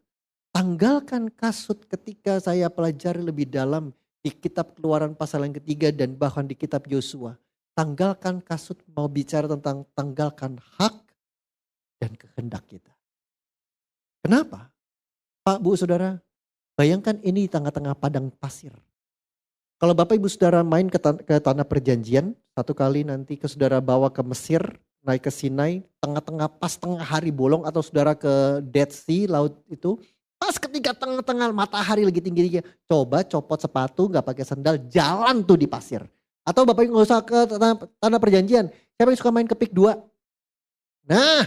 tanggalkan kasut ketika saya pelajari lebih dalam di kitab Keluaran pasal yang ketiga dan bahkan di kitab Yosua. Tanggalkan kasut mau bicara tentang tanggalkan hak dan kehendak kita. Kenapa? Pak, Bu, Saudara, bayangkan ini di tengah-tengah padang pasir. Kalau Bapak Ibu Saudara main ke tanah perjanjian, satu kali nanti ke saudara bawa ke Mesir, naik ke Sinai, pas tengah hari bolong atau saudara ke Dead Sea, laut itu, pas ketika tengah-tengah matahari lagi tinggi-tinggi, coba copot sepatu, gak pakai sandal, jalan tuh di pasir. Atau Bapak Ibu gak usah ke tanah perjanjian, siapa yang suka main ke Pik 2? Nah,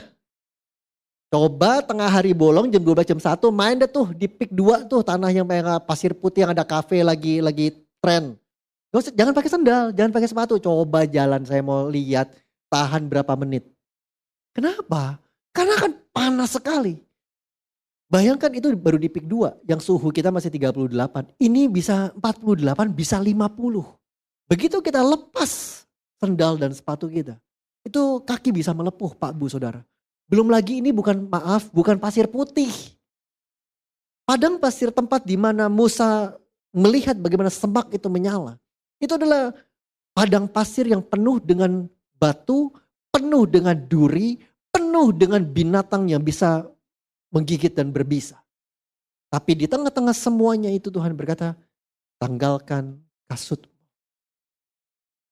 coba tengah hari bolong jam 12 jam 1 main deh tuh di Pik 2 tuh, tanah yang pasir putih yang ada kafe lagi tren. Jangan pakai sandal, jangan pakai sepatu. Coba jalan, saya mau lihat tahan berapa menit. Kenapa? Karena kan panas sekali. Bayangkan itu baru di Pik 2 yang suhu kita masih 38. Ini bisa 48, bisa 50. Begitu kita lepas sandal dan sepatu kita, itu kaki bisa melepuh Pak, Bu, Saudara. Belum lagi ini bukan pasir putih. Padang pasir tempat di mana Musa melihat bagaimana semak itu menyala. Itu adalah padang pasir yang penuh dengan batu, penuh dengan duri, penuh dengan binatang yang bisa menggigit dan berbisa. Tapi di tengah-tengah semuanya itu Tuhan berkata, tanggalkan kasut.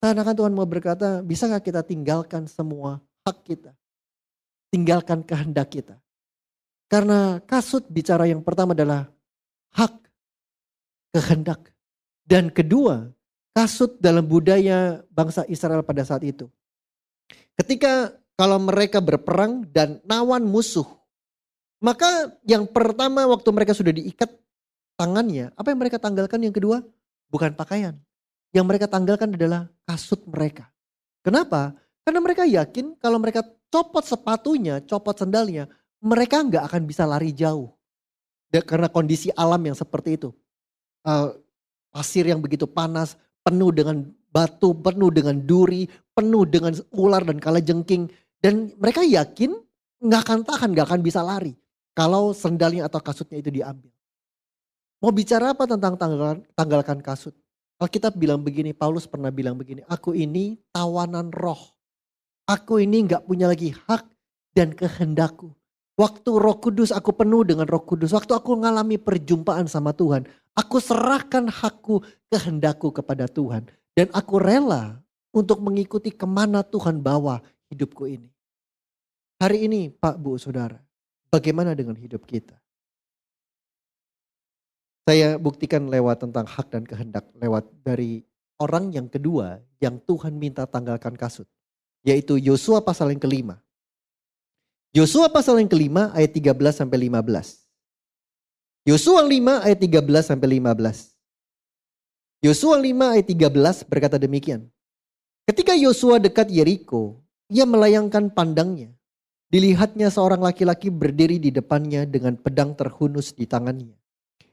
Karena kan Tuhan mau berkata, bisakah kita tinggalkan semua hak kita? Tinggalkan kehendak kita. Karena kasut bicara yang pertama adalah hak, kehendak. Dan kedua, kasut dalam budaya bangsa Israel pada saat itu. Ketika kalau mereka berperang dan lawan musuh, maka yang pertama waktu mereka sudah diikat tangannya, apa yang mereka tanggalkan? Yang kedua, bukan pakaian. Yang mereka tanggalkan adalah kasut mereka. Kenapa? Karena mereka yakin kalau mereka copot sepatunya, copot sandalnya, mereka nggak akan bisa lari jauh. Karena kondisi alam yang seperti itu. Pasir yang begitu panas, penuh dengan batu, penuh dengan duri, penuh dengan ular dan kalajengking. Dan mereka yakin nggak akan tahan, nggak akan bisa lari kalau sandalnya atau kasutnya itu diambil. Mau bicara apa tentang tanggalkan kasut? Alkitab bilang begini, Paulus pernah bilang begini, aku ini tawanan roh. Aku ini nggak punya lagi hak dan kehendakku. Waktu Roh Kudus aku penuh dengan Roh Kudus. Waktu aku mengalami perjumpaan sama Tuhan, aku serahkan hakku, kehendakku kepada Tuhan. Dan aku rela untuk mengikuti kemana Tuhan bawa hidupku ini. Hari ini Pak, Bu, Saudara, bagaimana dengan hidup kita? Saya buktikan lewat tentang hak dan kehendak. Lewat dari orang yang kedua yang Tuhan minta tanggalkan kasut. Yaitu Yosua pasal yang kelima. Yosua pasal yang kelima ayat 13 sampai 15. Yosua 5 ayat 13 sampai 15. Yosua 5 ayat 13 berkata demikian. Ketika Yosua dekat Yeriko, ia melayangkan pandangnya. Dilihatnya seorang laki-laki berdiri di depannya dengan pedang terhunus di tangannya.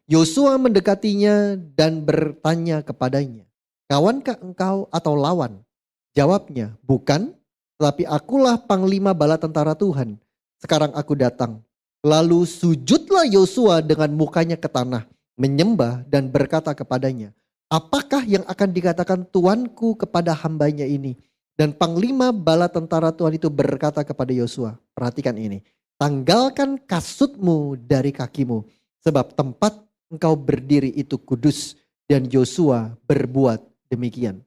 Yosua mendekatinya dan bertanya kepadanya, kawankah engkau atau lawan? Jawabnya, bukan, tetapi akulah panglima bala tentara Tuhan. sekarang aku datang. Lalu sujudlah Yosua dengan mukanya ke tanah, menyembah dan berkata kepadanya, apakah yang akan dikatakan tuanku kepada hambanya ini? Dan panglima bala tentara Tuhan itu berkata kepada Yosua, perhatikan ini, tanggalkan kasutmu dari kakimu, sebab tempat engkau berdiri itu kudus. Dan Yosua berbuat demikian.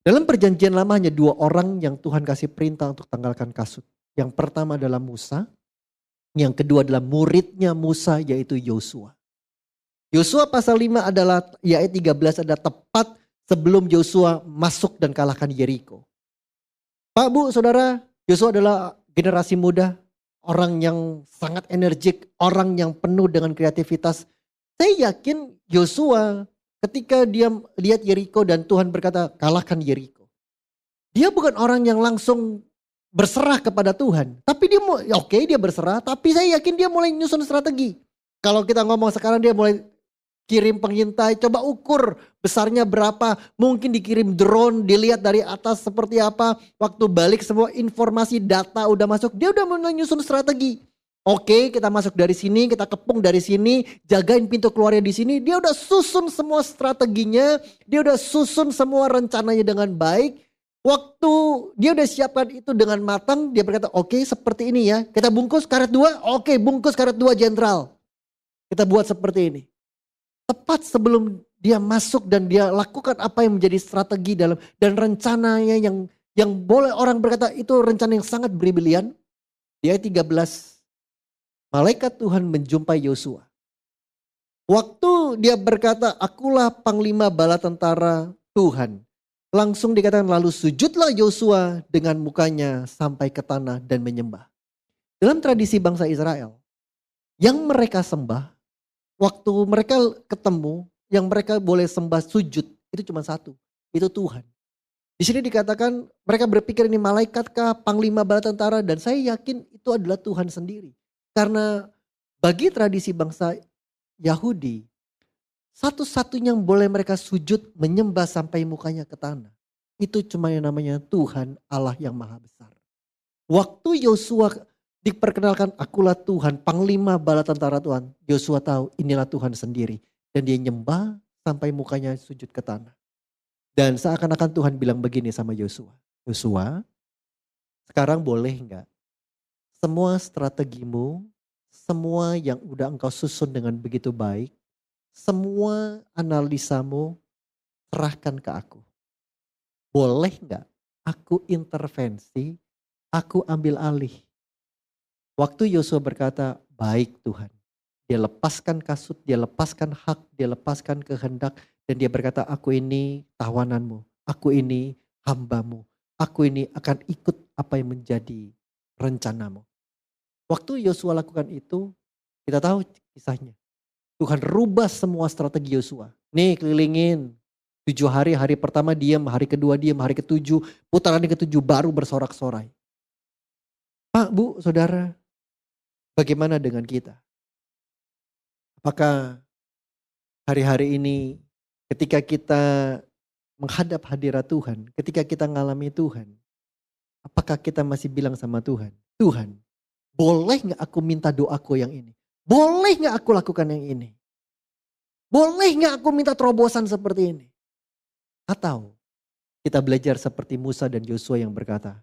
Dalam perjanjian lama hanya 2 orang yang Tuhan kasih perintah untuk tanggalkan kasut. Yang pertama adalah Musa, yang kedua adalah muridnya Musa yaitu Yosua. Yosua pasal 5 adalah, ya ayat 13 adalah tepat sebelum Yosua masuk dan kalahkan Yeriko. Pak, Bu, Saudara, Yosua adalah generasi muda, orang yang sangat energik, orang yang penuh dengan kreativitas. Saya yakin Yosua ketika dia lihat Yeriko dan Tuhan berkata kalahkan Yeriko. Dia bukan orang yang langsung berserah kepada Tuhan. Tapi dia dia berserah, tapi saya yakin dia mulai nyusun strategi. Kalau kita ngomong sekarang dia mulai kirim pengintai, coba ukur besarnya berapa, mungkin dikirim drone, dilihat dari atas seperti apa, waktu balik semua informasi data udah masuk, dia udah mulai nyusun strategi. Oke, kita masuk dari sini, kita kepung dari sini, jagain pintu keluarnya di sini, dia udah susun semua strateginya, dia udah susun semua rencananya dengan baik. Waktu dia udah siapkan itu dengan matang, dia berkata, oke, seperti ini ya. Kita bungkus karet 2, oke, bungkus karet 2 jenderal. Kita buat seperti ini. Tepat sebelum dia masuk dan dia lakukan apa yang menjadi strategi dalam dan rencananya yang boleh orang berkata itu rencana yang sangat brilian. Di ayat 13, malaikat Tuhan menjumpai Yosua. Waktu dia berkata, akulah panglima bala tentara Tuhan. Langsung dikatakan lalu sujudlah Yosua dengan mukanya sampai ke tanah dan menyembah. Dalam tradisi bangsa Israel, yang mereka sembah, waktu mereka ketemu, yang mereka boleh sembah sujud, itu cuma satu, itu Tuhan. Di sini dikatakan mereka berpikir ini malaikat kah, panglima bala tentara, dan saya yakin itu adalah Tuhan sendiri. Karena bagi tradisi bangsa Yahudi, satu-satunya yang boleh mereka sujud menyembah sampai mukanya ke tanah. Itu cuma yang namanya Tuhan Allah yang maha besar. Waktu Yosua diperkenalkan akulah Tuhan, panglima bala tentara Tuhan. Yosua tahu inilah Tuhan sendiri. Dan dia nyembah sampai mukanya sujud ke tanah. Dan seakan-akan Tuhan bilang begini sama Yosua. Yosua, sekarang boleh enggak? Semua strategimu, semua yang udah engkau susun dengan begitu baik, semua analisamu serahkan ke aku. Boleh enggak aku intervensi, aku ambil alih. Waktu Yosua berkata, baik Tuhan. Dia lepaskan kasut, dia lepaskan hak, dia lepaskan kehendak. Dan dia berkata, aku ini tawananmu, aku ini hambamu. Aku ini akan ikut apa yang menjadi rencanamu. Waktu Yosua lakukan itu, kita tahu kisahnya. Tuhan rubah semua strategi Yosua. Nih kelilingin. 7 hari, hari pertama diam, hari kedua diam, hari ke-7, putaran ke-7 baru bersorak-sorai. Pak, Bu, Saudara, bagaimana dengan kita? Apakah hari-hari ini ketika kita menghadap hadirat Tuhan, ketika kita mengalami Tuhan, apakah kita masih bilang sama Tuhan, Tuhan, boleh gak aku minta doaku yang ini? Boleh gak aku lakukan yang ini? Boleh gak aku minta terobosan seperti ini? Atau kita belajar seperti Musa dan Yosua yang berkata,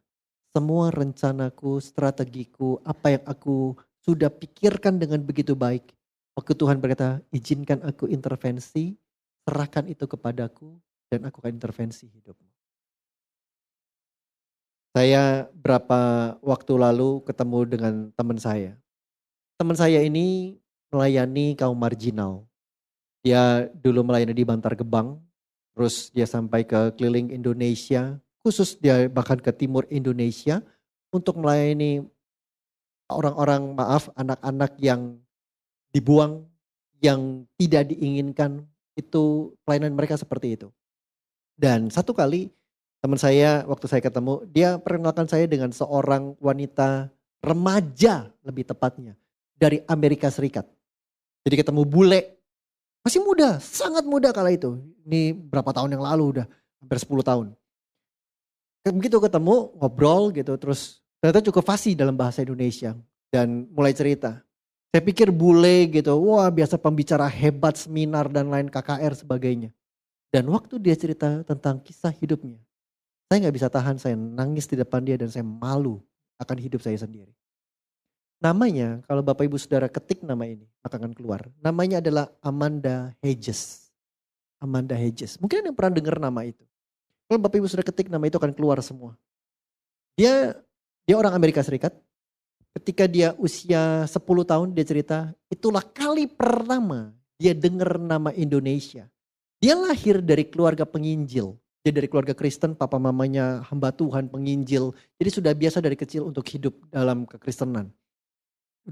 semua rencanaku, strategiku, apa yang aku sudah pikirkan dengan begitu baik. Waktu Tuhan berkata, izinkan aku intervensi, serahkan itu kepadaku, dan aku akan intervensi hidupmu. Saya berapa waktu lalu ketemu dengan teman saya. Teman saya ini melayani kaum marginal. Dia dulu melayani di Bantar Gebang, terus dia sampai ke keliling Indonesia, khusus dia bahkan ke timur Indonesia untuk melayani orang-orang, anak-anak yang dibuang, yang tidak diinginkan, itu pelayanan mereka seperti itu. Dan satu kali teman saya waktu saya ketemu, dia perkenalkan saya dengan seorang wanita remaja lebih tepatnya dari Amerika Serikat. Jadi ketemu bule, masih muda, sangat muda kala itu. Ini berapa tahun yang lalu udah, hampir 10 tahun. Begitu ketemu, ngobrol gitu, terus Ternyata cukup fasih dalam bahasa Indonesia. Dan mulai cerita. Saya pikir bule gitu, wah biasa pembicara hebat, seminar dan lain KKR sebagainya. Dan waktu dia cerita tentang kisah hidupnya, saya nggak bisa tahan, saya nangis di depan dia dan saya malu akan hidup saya sendiri. Namanya, kalau Bapak Ibu Saudara ketik nama ini, maka akan keluar. Namanya adalah Amanda Hedges. Amanda Hedges. Mungkin ada yang pernah dengar nama itu. Kalau Bapak Ibu Saudara ketik nama itu akan keluar semua. Dia orang Amerika Serikat. Ketika dia usia 10 tahun dia cerita, itulah kali pertama dia dengar nama Indonesia. Dia lahir dari keluarga penginjil. Dia dari keluarga Kristen, papa mamanya hamba Tuhan, penginjil. Jadi sudah biasa dari kecil untuk hidup dalam kekristenan.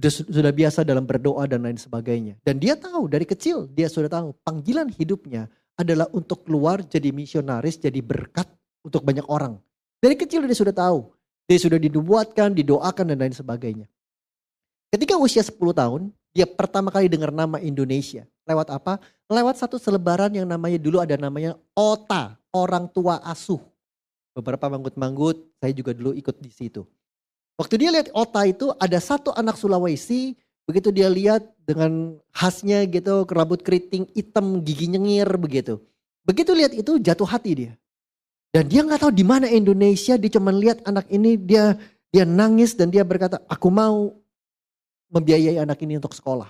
Sudah biasa dalam berdoa dan lain sebagainya. Dan dia tahu dari kecil, dia sudah tahu panggilan hidupnya adalah untuk keluar jadi misionaris, jadi berkat untuk banyak orang. Dari kecil dia sudah tahu. Dia sudah dinubuatkan, didoakan dan lain sebagainya. Ketika usia 10 tahun, dia pertama kali dengar nama Indonesia. Lewat apa? Lewat satu selebaran yang namanya dulu ada namanya OTA, orang tua asuh. Beberapa manggut-manggut, saya juga dulu ikut di situ. Waktu dia lihat OTA itu ada satu anak Sulawesi, begitu dia lihat dengan khasnya gitu, rambut keriting hitam, gigi nyengir begitu. Begitu lihat itu jatuh hati dia. Dan dia nggak tahu di mana Indonesia, dia cuma lihat anak ini, dia nangis dan dia berkata, aku mau membiayai anak ini untuk sekolah.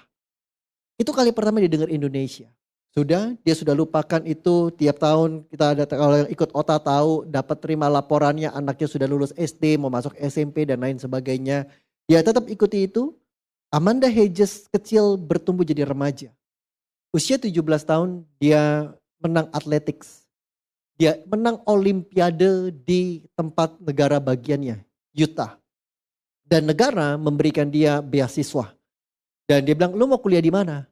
Itu kali pertama dia dengar Indonesia. Dia sudah lupakan itu tiap tahun kita ada, kalau yang ikut OTA tahu dapat terima laporannya anaknya sudah lulus SD, mau masuk SMP dan lain sebagainya. Dia tetap ikuti itu. Amanda Hedges kecil bertumbuh jadi remaja. Usia 17 tahun dia menang athletics. Dia menang olimpiade di tempat negara bagiannya, Utah. Dan negara memberikan dia beasiswa. Dan dia bilang, lu mau kuliah di mana?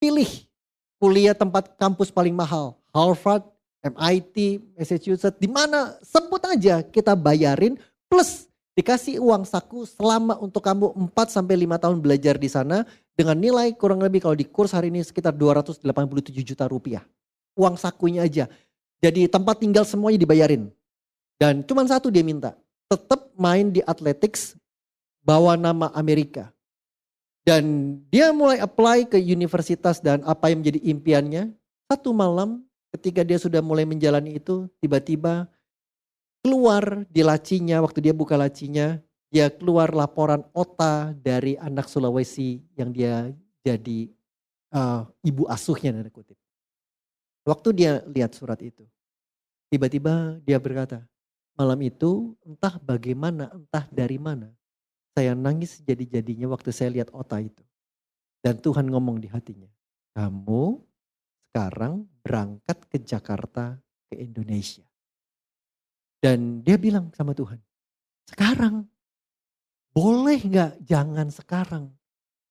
Pilih kuliah tempat kampus paling mahal. Harvard, MIT, Massachusetts, di mana sebut aja kita bayarin. Plus dikasih uang saku selama untuk kamu 4-5 tahun belajar di sana. Dengan nilai kurang lebih kalau di kurs hari ini sekitar 287 juta rupiah. Uang sakunya aja. Jadi tempat tinggal semuanya dibayarin. Dan cuma satu dia minta. Tetap main di athletics, bawa nama Amerika. Dan dia mulai apply ke universitas dan apa yang menjadi impiannya. Satu malam ketika dia sudah mulai menjalani itu, tiba-tiba keluar di lacinya, waktu dia buka lacinya, dia keluar laporan OTA dari anak Sulawesi yang dia jadi ibu asuhnya, tanda kutip. Waktu dia lihat surat itu, tiba-tiba dia berkata, malam itu entah bagaimana, entah dari mana, saya nangis jadi-jadinya waktu saya lihat OTA itu. Dan Tuhan ngomong di hatinya, kamu sekarang berangkat ke Jakarta, ke Indonesia. Dan dia bilang sama Tuhan, sekarang boleh gak jangan sekarang?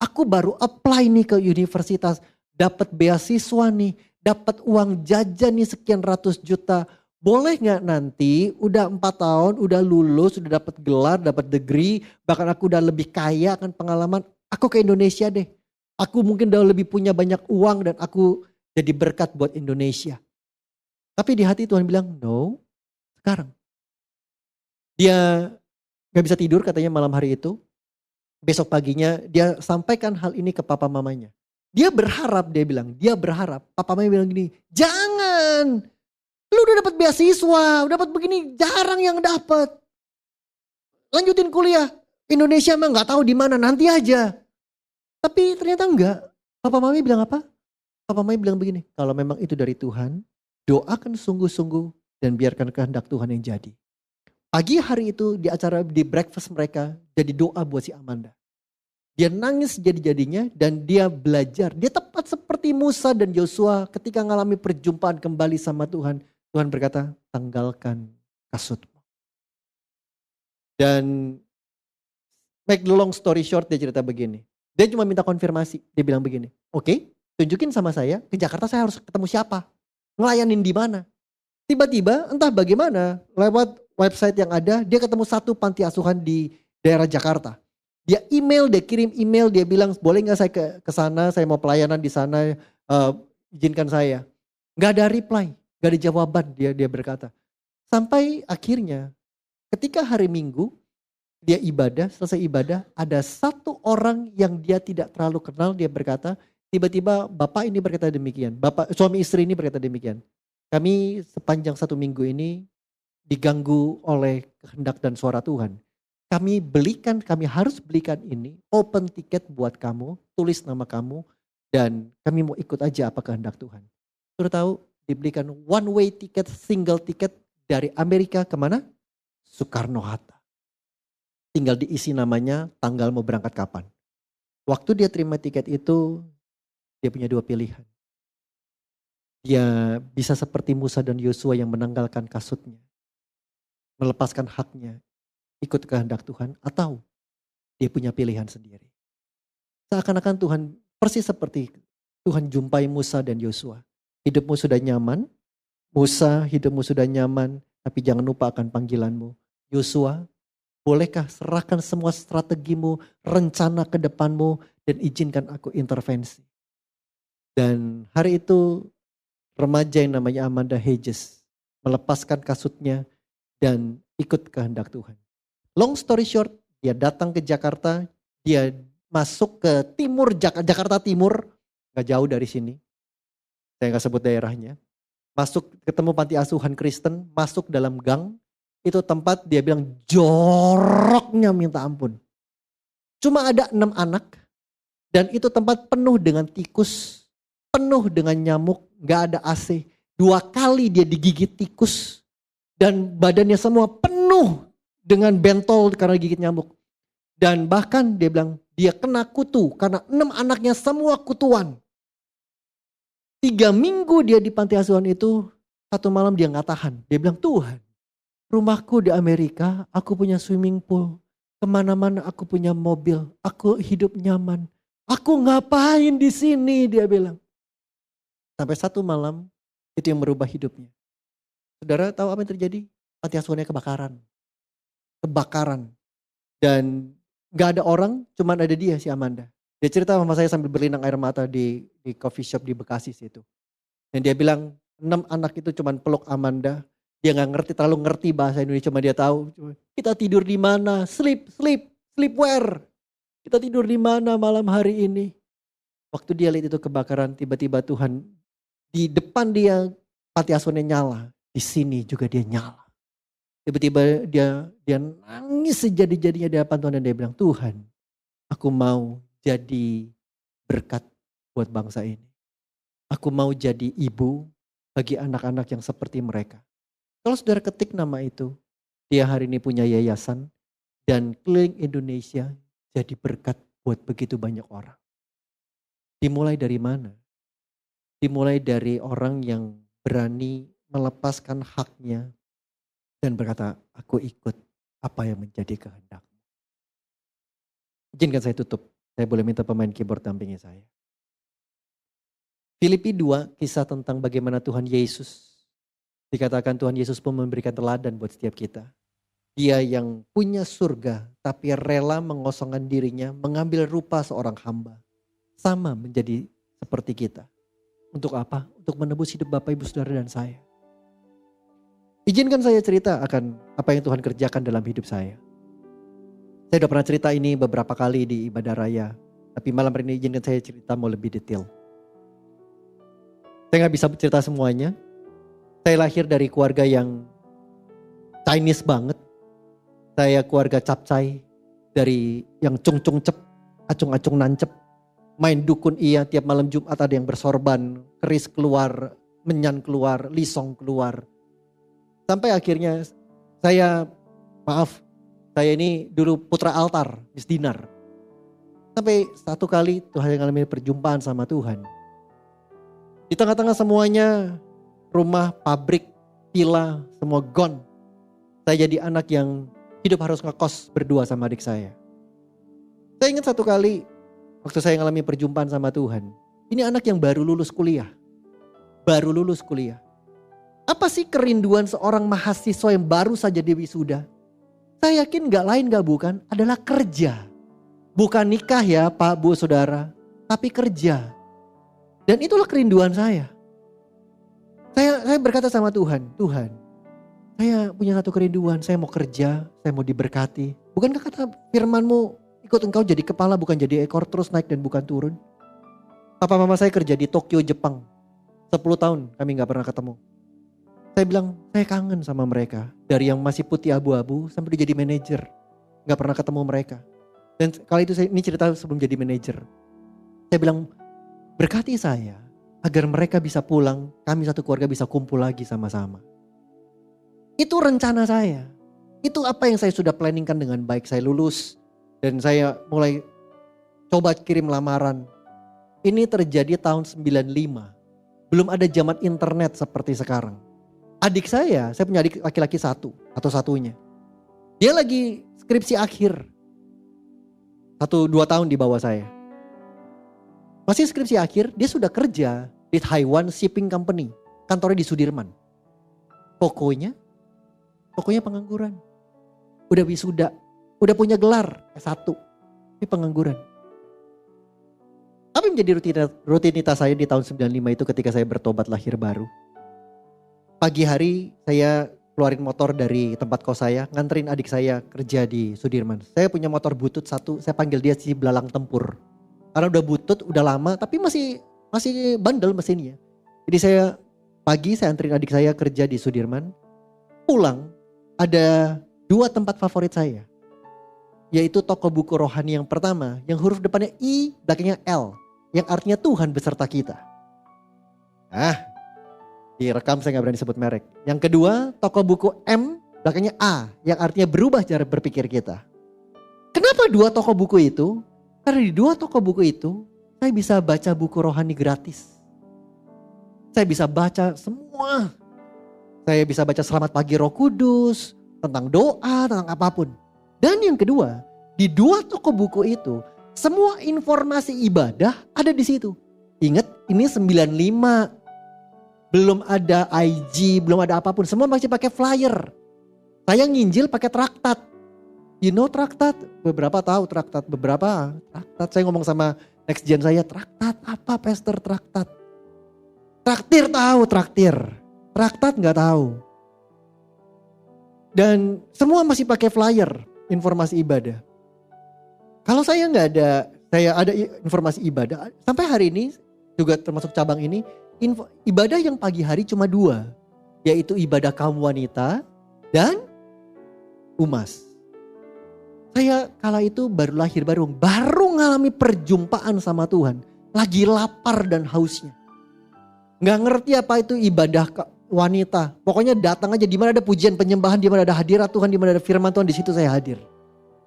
Aku baru apply nih ke universitas, dapat beasiswa nih, dapat uang jajan nih sekian ratus juta. Boleh gak nanti udah 4 tahun, udah lulus, udah dapat gelar, dapat degree, bahkan aku udah lebih kaya akan pengalaman, aku ke Indonesia deh. Aku mungkin udah lebih punya banyak uang dan aku jadi berkat buat Indonesia. Tapi di hati Tuhan bilang, no, sekarang. Dia gak bisa tidur katanya malam hari itu. Besok paginya dia sampaikan hal ini ke papa mamanya. Dia berharap, dia bilang, dia berharap. Papa mamanya bilang gini, jangan. Lu udah dapat beasiswa, udah dapat begini, jarang yang dapat. Lanjutin kuliah. Indonesia mah gak tahu di mana, nanti aja. Tapi ternyata enggak. Papa mami bilang apa? Papa mami bilang begini, kalau memang itu dari Tuhan, doakan sungguh-sungguh dan biarkan kehendak Tuhan yang jadi. Pagi hari itu di acara di breakfast mereka jadi doa buat si Amanda. Dia nangis jadi-jadinya dan dia belajar. Dia tepat seperti Musa dan Yosua ketika mengalami perjumpaan kembali sama Tuhan. Tuhan berkata, tanggalkan kasutmu. Dan make the long story short, dia cerita begini. Dia cuma minta konfirmasi. Dia bilang begini, oke, tunjukin sama saya ke Jakarta saya harus ketemu siapa. Ngelayanin di mana. Tiba-tiba entah bagaimana lewat website yang ada, dia ketemu satu panti asuhan di daerah Jakarta. Dia kirim email, dia bilang boleh gak saya ke sana, saya mau pelayanan di sana, izinkan saya. Gak ada reply, gak ada jawaban dia berkata. Sampai akhirnya ketika hari Minggu, Dia ibadah, selesai ibadah, ada satu orang yang dia tidak terlalu kenal, dia berkata, tiba-tiba bapak ini berkata demikian, suami istri ini berkata demikian. Kami sepanjang 1 minggu ini diganggu oleh kehendak dan suara Tuhan. Kami harus belikan ini, open tiket buat kamu, tulis nama kamu, dan kami mau ikut aja apa kehendak Tuhan. Sudah tahu, dibelikan one way tiket, single tiket dari Amerika kemana? Soekarno-Hatta. Tinggal diisi namanya, tanggal mau berangkat kapan. Waktu dia terima tiket itu, dia punya 2 pilihan. Dia bisa seperti Musa dan Yosua yang menanggalkan kasutnya, melepaskan haknya, ikut kehendak Tuhan, atau dia punya pilihan sendiri. Seakan-akan Tuhan persis seperti Tuhan jumpai Musa dan Yosua. Hidupmu sudah nyaman, Musa hidupmu sudah nyaman, tapi jangan lupa akan panggilanmu. Yosua, bolehkah serahkan semua strategimu, rencana ke depanmu, dan izinkan aku intervensi. Dan hari itu remaja yang namanya Amanda Hedges melepaskan kasutnya dan ikut kehendak Tuhan. Long story short, dia datang ke Jakarta, dia masuk ke timur, Jakarta Timur, gak jauh dari sini. Saya gak sebut daerahnya. Masuk ketemu panti asuhan Kristen, masuk dalam gang. Itu tempat dia bilang joroknya minta ampun. Cuma ada 6 anak. Dan itu tempat penuh dengan tikus. Penuh dengan nyamuk. Gak ada AC. 2 kali dia digigit tikus. Dan badannya semua penuh dengan bentol karena gigit nyamuk. Dan bahkan dia bilang dia kena kutu. Karena 6 anaknya semua kutuan. 3 minggu dia di panti asuhan itu. Satu malam dia gak tahan. Dia bilang, Tuhan, rumahku di Amerika, aku punya swimming pool. Kemana-mana aku punya mobil. Aku hidup nyaman. Aku ngapain di sini, dia bilang. Sampai satu malam, itu yang merubah hidupnya. Saudara tahu apa yang terjadi? Panti asuhannya kebakaran. Kebakaran. Dan gak ada orang, cuman ada dia si Amanda. Dia cerita sama saya sambil berlinang air mata di coffee shop di Bekasi situ. Dan dia bilang, 6 anak itu cuman peluk Amanda. Dia gak terlalu ngerti bahasa Indonesia, cuma dia tahu. Kita tidur di mana? Sleepwear. Kita tidur di mana malam hari ini? Waktu dia lihat itu kebakaran, tiba-tiba Tuhan di depan dia panti asuhannya nyala. Di sini juga dia nyala. Tiba-tiba dia nangis sejadi-jadinya di hadapan Tuhan dan dia bilang, Tuhan, aku mau jadi berkat buat bangsa ini. Aku mau jadi ibu bagi anak-anak yang seperti mereka. Kalau saudara ketik nama itu, dia hari ini punya yayasan dan keliling Indonesia jadi berkat buat begitu banyak orang. Dimulai dari mana? Dimulai dari orang yang berani melepaskan haknya dan berkata, aku ikut apa yang menjadi kehendak-Mu. Izinkan saya tutup. Saya boleh minta pemain keyboard dampingi saya. Filipi 2, kisah tentang bagaimana Tuhan Yesus. Dikatakan Tuhan Yesus pun memberikan teladan buat setiap kita. Dia yang punya surga tapi rela mengosongkan dirinya, mengambil rupa seorang hamba. Sama menjadi seperti kita. Untuk apa? Untuk menebus hidup Bapak Ibu Saudara dan saya. Izinkan saya cerita akan apa yang Tuhan kerjakan dalam hidup saya. Saya sudah pernah cerita ini beberapa kali di ibadah raya. Tapi malam ini izinkan saya cerita mau lebih detail. Saya gak bisa cerita semuanya. Saya lahir dari keluarga yang Chinese banget. Saya keluarga capcay. Dari yang cung-cung cep, acung-acung nancep. Main dukun iya, tiap malam Jumat ada yang bersorban. Keris keluar, menyan keluar, lisong keluar. Sampai akhirnya saya ini dulu putra altar, misdinar. Sampai satu kali Tuhan mengalami perjumpaan sama Tuhan. Di tengah-tengah semuanya, rumah, pabrik, villa, semua gone. Saya jadi anak yang hidup harus ngekos berdua sama adik saya. Saya ingat satu kali waktu saya mengalami perjumpaan sama Tuhan. Ini anak yang baru lulus kuliah. Apa sih kerinduan seorang mahasiswa yang baru saja diwisuda? Saya yakin gak lain gak bukan adalah kerja. Bukan nikah ya Pak, Bu, Saudara. Tapi kerja. Dan itulah kerinduan saya. Saya berkata sama Tuhan, Tuhan, Saya punya satu kerinduan, saya mau kerja, saya mau diberkati. Bukankah kata firman-Mu, ikut Engkau jadi kepala bukan jadi ekor, terus naik dan bukan turun? Papa mama saya kerja di Tokyo, Jepang. 10 tahun kami gak pernah ketemu. Saya bilang, saya kangen sama mereka. Dari yang masih putih abu-abu sampai dia jadi manajer. Gak pernah ketemu mereka. Dan kali itu ini cerita sebelum jadi manajer. Saya bilang, berkati saya agar mereka bisa pulang, kami satu keluarga bisa kumpul lagi sama-sama. Itu rencana saya. Itu apa yang saya sudah planningkan dengan baik. Saya lulus dan saya mulai coba kirim lamaran. Ini terjadi tahun 95. Belum ada zaman internet seperti sekarang. Adik saya punya adik laki-laki satu atau satunya. Dia lagi skripsi akhir. 1-2 tahun di bawah saya. Masih skripsi akhir, dia sudah kerja di Taiwan Shipping Company. Kantornya di Sudirman. Pokoknya pengangguran. Udah wisuda, udah punya gelar S1. Ini pengangguran. Apa yang menjadi rutinitas saya di tahun 95 itu ketika saya bertobat lahir baru? Pagi hari saya keluarin motor dari tempat kos saya, nganterin adik saya kerja di Sudirman. Saya punya motor butut satu, saya panggil dia si belalang tempur. Karena udah butut, udah lama, tapi masih bandel mesinnya. Jadi saya anterin adik saya kerja di Sudirman. Pulang, ada 2 tempat favorit saya. Yaitu toko buku rohani yang pertama, yang huruf depannya I, belakangnya L. Yang artinya Tuhan beserta kita. Direkam saya gak berani sebut merek. Yang kedua, toko buku M, belakangnya A. Yang artinya berubah cara berpikir kita. Kenapa 2 toko buku itu? Karena di 2 toko buku itu, saya bisa baca buku rohani gratis. Saya bisa baca semua. Saya bisa baca Selamat Pagi Roh Kudus, tentang doa, tentang apapun. Dan yang kedua, di 2 toko buku itu, semua informasi ibadah ada di situ. Ingat, ini 95. Belum ada IG, belum ada apapun. Semua masih pakai flyer. Saya nginjil pakai traktat. You know traktat? Beberapa tahu traktat, beberapa traktat. Saya ngomong sama next gen saya, traktat apa pastor traktat? Traktir tahu, traktir. Traktat gak tahu. Dan semua masih pakai flyer, informasi ibadah. Kalau saya nggak ada, saya ada informasi ibadah. Sampai hari ini juga termasuk cabang ini, ibadah yang pagi hari cuma 2. Yaitu ibadah kaum wanita dan umas. Saya kala itu baru lahir, baru ngalami perjumpaan sama Tuhan. Lagi lapar dan hausnya. Nggak ngerti apa itu ibadah wanita. Pokoknya datang aja, di mana ada pujian penyembahan, di mana ada hadirat Tuhan, di mana ada firman Tuhan, di situ saya hadir.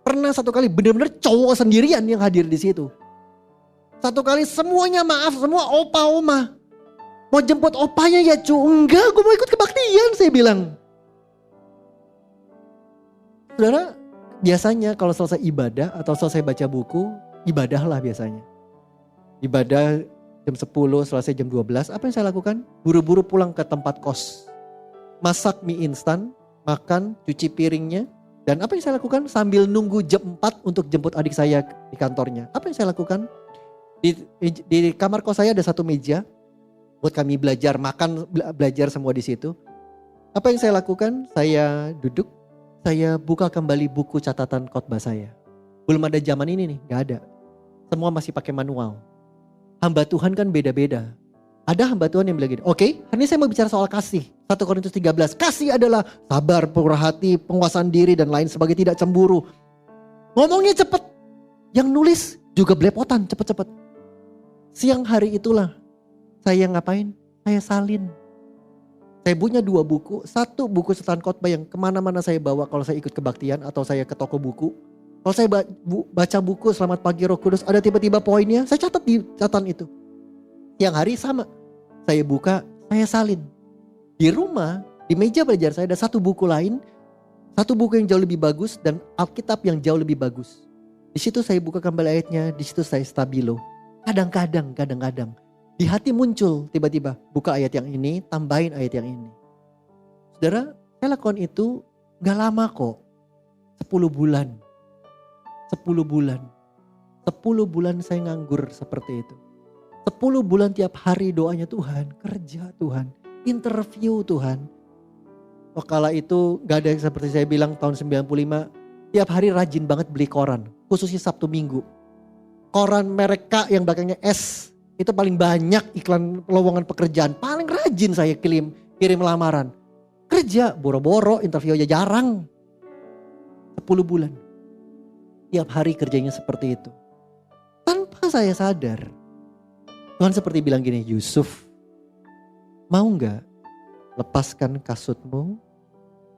Pernah satu kali benar-benar cowok sendirian yang hadir di situ. Satu kali semuanya maaf, semua opa oma. Mau jemput opanya ya enggak, gue mau ikut kebaktian saya bilang. Saudara, biasanya kalau selesai ibadah atau selesai baca buku, ibadahlah biasanya. Ibadah jam 10, selesai jam 12, apa yang saya lakukan? Buru-buru pulang ke tempat kos. Masak mie instan, makan, cuci piringnya. Dan apa yang saya lakukan? Sambil nunggu jam 4 untuk jemput adik saya di kantornya. Apa yang saya lakukan? Di kamar kos saya ada 1 meja. Buat kami belajar, makan, belajar semua di situ. Apa yang saya lakukan? Saya duduk, saya buka kembali buku catatan khotbah saya. Belum ada zaman ini nih, gak ada. Semua masih pakai manual. Hamba Tuhan kan beda-beda. Ada hamba Tuhan yang bilang gini, oke, hari ini saya mau bicara soal kasih. 1 Korintus 13, kasih adalah sabar, pemurah hati, penguasaan diri dan lain sebagainya, tidak cemburu. Ngomongnya cepet. Yang nulis juga belepotan, cepet-cepet. Siang hari itulah, saya ngapain? Saya salin. Saya punya 2 buku, 1 buku catatan khotbah yang kemana-mana saya bawa kalau saya ikut kebaktian atau saya ke toko buku. Kalau saya baca buku Selamat Pagi Roh Kudus, ada tiba-tiba poinnya, saya catat di catatan itu. Siang hari sama, saya buka, saya salin. Di rumah, di meja belajar saya ada 1 buku lain, 1 buku yang jauh lebih bagus dan Alkitab yang jauh lebih bagus. Di situ saya buka kembali ayatnya, di situ saya stabilo. Kadang-kadang di hati muncul tiba-tiba buka ayat yang ini, tambahin ayat yang ini. Saudara, saya lakukan itu gak lama kok. 10 bulan. 10 bulan. 10 bulan saya nganggur seperti itu. 10 bulan tiap hari doanya Tuhan, kerja Tuhan, interview Tuhan. Wakala itu gak ada yang seperti saya bilang tahun 95. Tiap hari rajin banget beli koran. Khususnya Sabtu Minggu. Koran merek K yang belakangnya S. Itu paling banyak iklan lowongan pekerjaan. Paling rajin saya kirim lamaran. Kerja boro-boro, interview aja jarang. 10 bulan. Tiap hari kerjanya seperti itu. Tanpa saya sadar. Tuhan seperti bilang gini, Yusuf, mau gak lepaskan kasutmu,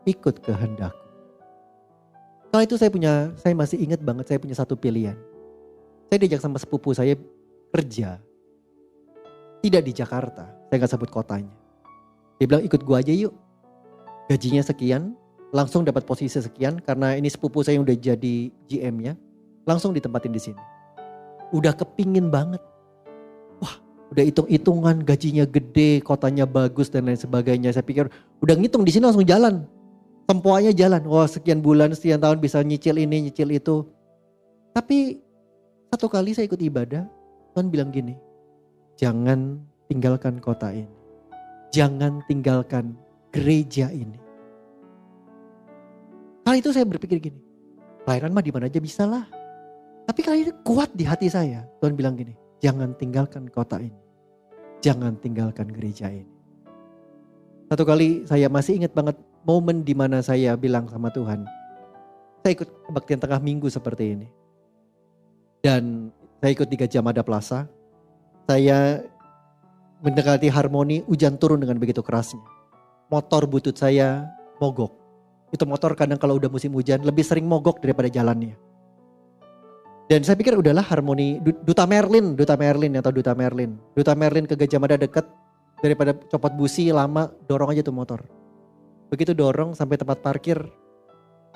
ikut kehendakku. Kala itu saya masih ingat banget, saya punya satu pilihan. Saya diajak sama sepupu saya kerja. Tidak di Jakarta, saya gak sebut kotanya. Dia bilang ikut gua aja yuk. Gajinya sekian, langsung dapat posisi sekian. Karena ini sepupu saya yang udah jadi GM-nya. Langsung ditempatin di sini. Udah kepingin banget. Wah, udah hitung-hitungan, gajinya gede, kotanya bagus dan lain sebagainya. Saya pikir udah ngitung di sini langsung jalan. Tempohnya jalan. Wah, sekian bulan, sekian tahun bisa nyicil ini, nyicil itu. Tapi satu kali saya ikut ibadah, Tuhan bilang gini, jangan tinggalkan kota ini. Jangan tinggalkan gereja ini. Kali itu saya berpikir gini, pelayanan mah di mana aja bisa lah. Tapi kali ini kuat di hati saya. Tuhan bilang gini, jangan tinggalkan kota ini. Jangan tinggalkan gereja ini. Satu kali saya masih ingat banget momen di mana saya bilang sama Tuhan, saya ikut kebaktian tengah minggu seperti ini. Dan saya ikut di Gajah Mada Plaza. Saya mendekati harmoni, hujan turun dengan begitu kerasnya. Motor butut saya mogok. Itu motor kadang kalau udah musim hujan lebih sering mogok daripada jalannya. Dan saya pikir udahlah harmoni, Duta Merlin atau Duta Merlin. Duta Merlin ke Gajah Mada deket, daripada copot busi lama, dorong aja tuh motor. Begitu dorong sampai tempat parkir,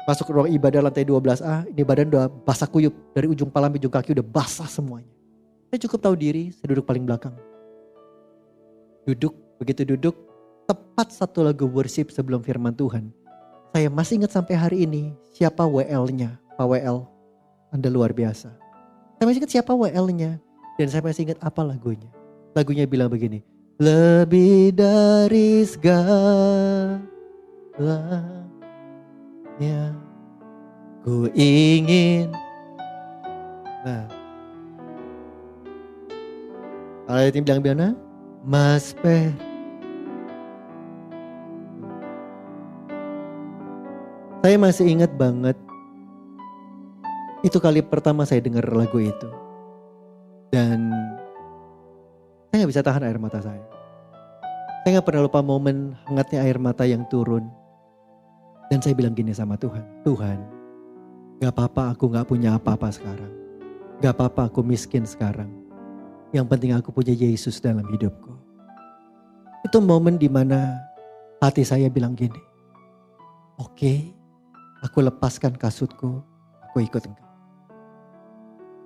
masuk ke ruang ibadah lantai 12A, ini badan udah basah kuyup. Dari ujung kepala sampai ujung kaki udah basah semuanya. Saya cukup tahu diri, saya duduk paling belakang. Begitu duduk, tepat satu lagu worship sebelum firman Tuhan. Saya masih ingat sampai hari ini, siapa WL-nya, Pak WL. Anda luar biasa. Saya masih ingat siapa WL-nya. Dan saya masih ingat apa lagunya. Lagunya bilang begini. Lebih dari segalanya. Ku ingin. Nah. Kalau tim bilang-bilang. Mas Per. Saya masih ingat banget. Itu kali pertama saya dengar lagu itu. Dan saya gak bisa tahan air mata saya. Saya gak pernah lupa momen hangatnya air mata yang turun. Dan saya bilang gini sama Tuhan. Tuhan, gak apa-apa aku gak punya apa-apa sekarang. Gak apa-apa aku miskin sekarang. Yang penting aku punya Yesus dalam hidupku. Itu momen dimana hati saya bilang gini. Oke, aku lepaskan kasutku, aku ikut engkau.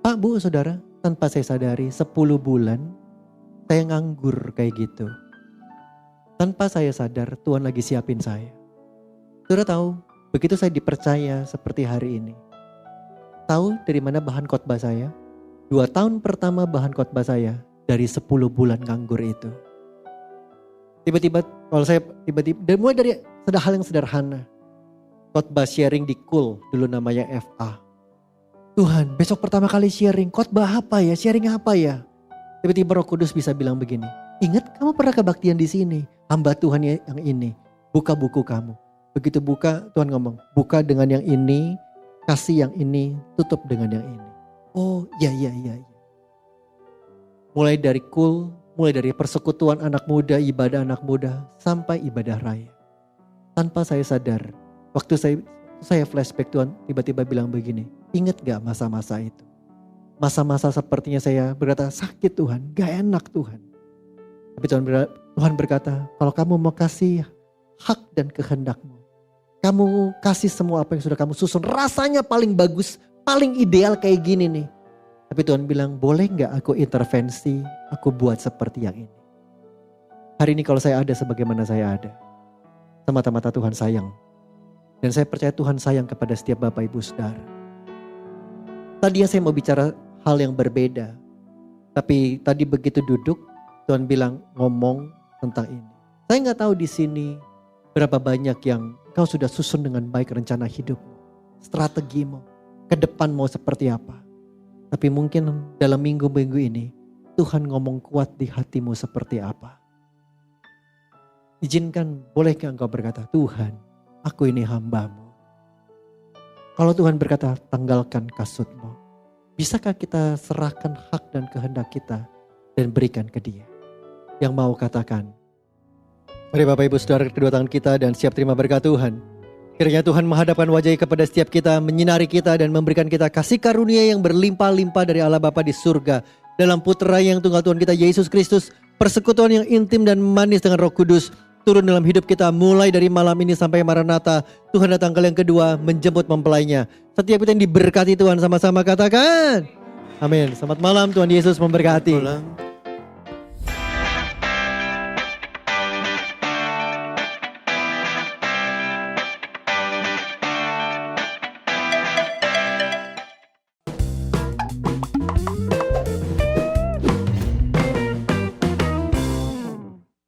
Pak, Bu, Saudara, tanpa saya sadari 10 bulan saya nganggur kayak gitu. Tanpa saya sadar Tuhan lagi siapin saya. Saudara tahu, begitu saya dipercaya seperti hari ini. Tahu dari mana bahan khotbah saya? 2 tahun pertama bahan khotbah saya dari 10 bulan nganggur itu. Tiba-tiba, dan mulai dari hal yang sederhana. Khotbah sharing di Cool, dulu namanya FA. Tuhan, besok pertama kali sharing, khotbah apa ya, sharing apa ya? Tiba-tiba Roh Kudus bisa bilang begini, ingat kamu pernah kebaktian di sini, hamba Tuhan yang ini, buka buku kamu. Begitu buka, Tuhan ngomong, buka dengan yang ini, kasih yang ini, tutup dengan yang ini. Oh, iya. Mulai dari Cool, mulai dari persekutuan anak muda, ibadah anak muda, sampai ibadah raya. Tanpa saya sadar, waktu saya flashback Tuhan tiba-tiba bilang begini, ingat gak masa-masa itu? Masa-masa sepertinya saya berkata, sakit Tuhan, gak enak Tuhan. Tapi Tuhan berkata, kalau kamu mau kasih hak dan kehendakmu, kamu kasih semua apa yang sudah kamu susun, rasanya paling bagus, paling ideal kayak gini nih. Tapi Tuhan bilang, boleh gak aku intervensi, aku buat seperti yang ini. Hari ini kalau saya ada sebagaimana saya ada, semata-mata Tuhan sayang. Dan saya percaya Tuhan sayang kepada setiap Bapak Ibu Saudara. Tadinya saya mau bicara hal yang berbeda. Tapi tadi begitu duduk, Tuhan bilang ngomong tentang ini. Saya gak tahu di sini Berapa banyak yang Kau sudah susun dengan baik rencana hidupmu, strategimu, ke depan mau seperti apa. Tapi mungkin dalam minggu-minggu ini, Tuhan ngomong kuat di hatimu seperti apa. Izinkan, bolehkah engkau berkata, Tuhan, aku ini hamba-Mu. Kalau Tuhan berkata, tanggalkan kasutmu. Bisakah kita serahkan hak dan kehendak kita dan berikan ke Dia? Yang mau katakan, mari Bapak Ibu Saudara, kedua tangan kita dan siap terima berkat Tuhan. Kiranya Tuhan menghadapkan wajah kepada setiap kita, menyinari kita dan memberikan kita kasih karunia yang berlimpah-limpah dari Allah Bapa di surga. Dalam Putra yang tunggal Tuhan kita Yesus Kristus, persekutuan yang intim dan manis dengan Roh Kudus turun dalam hidup kita mulai dari malam ini sampai Maranatha. Tuhan datang kali yang kedua menjemput mempelainya. Setiap kita yang diberkati Tuhan, sama-sama katakan amin. Selamat malam, Tuhan Yesus memberkati. Pulang.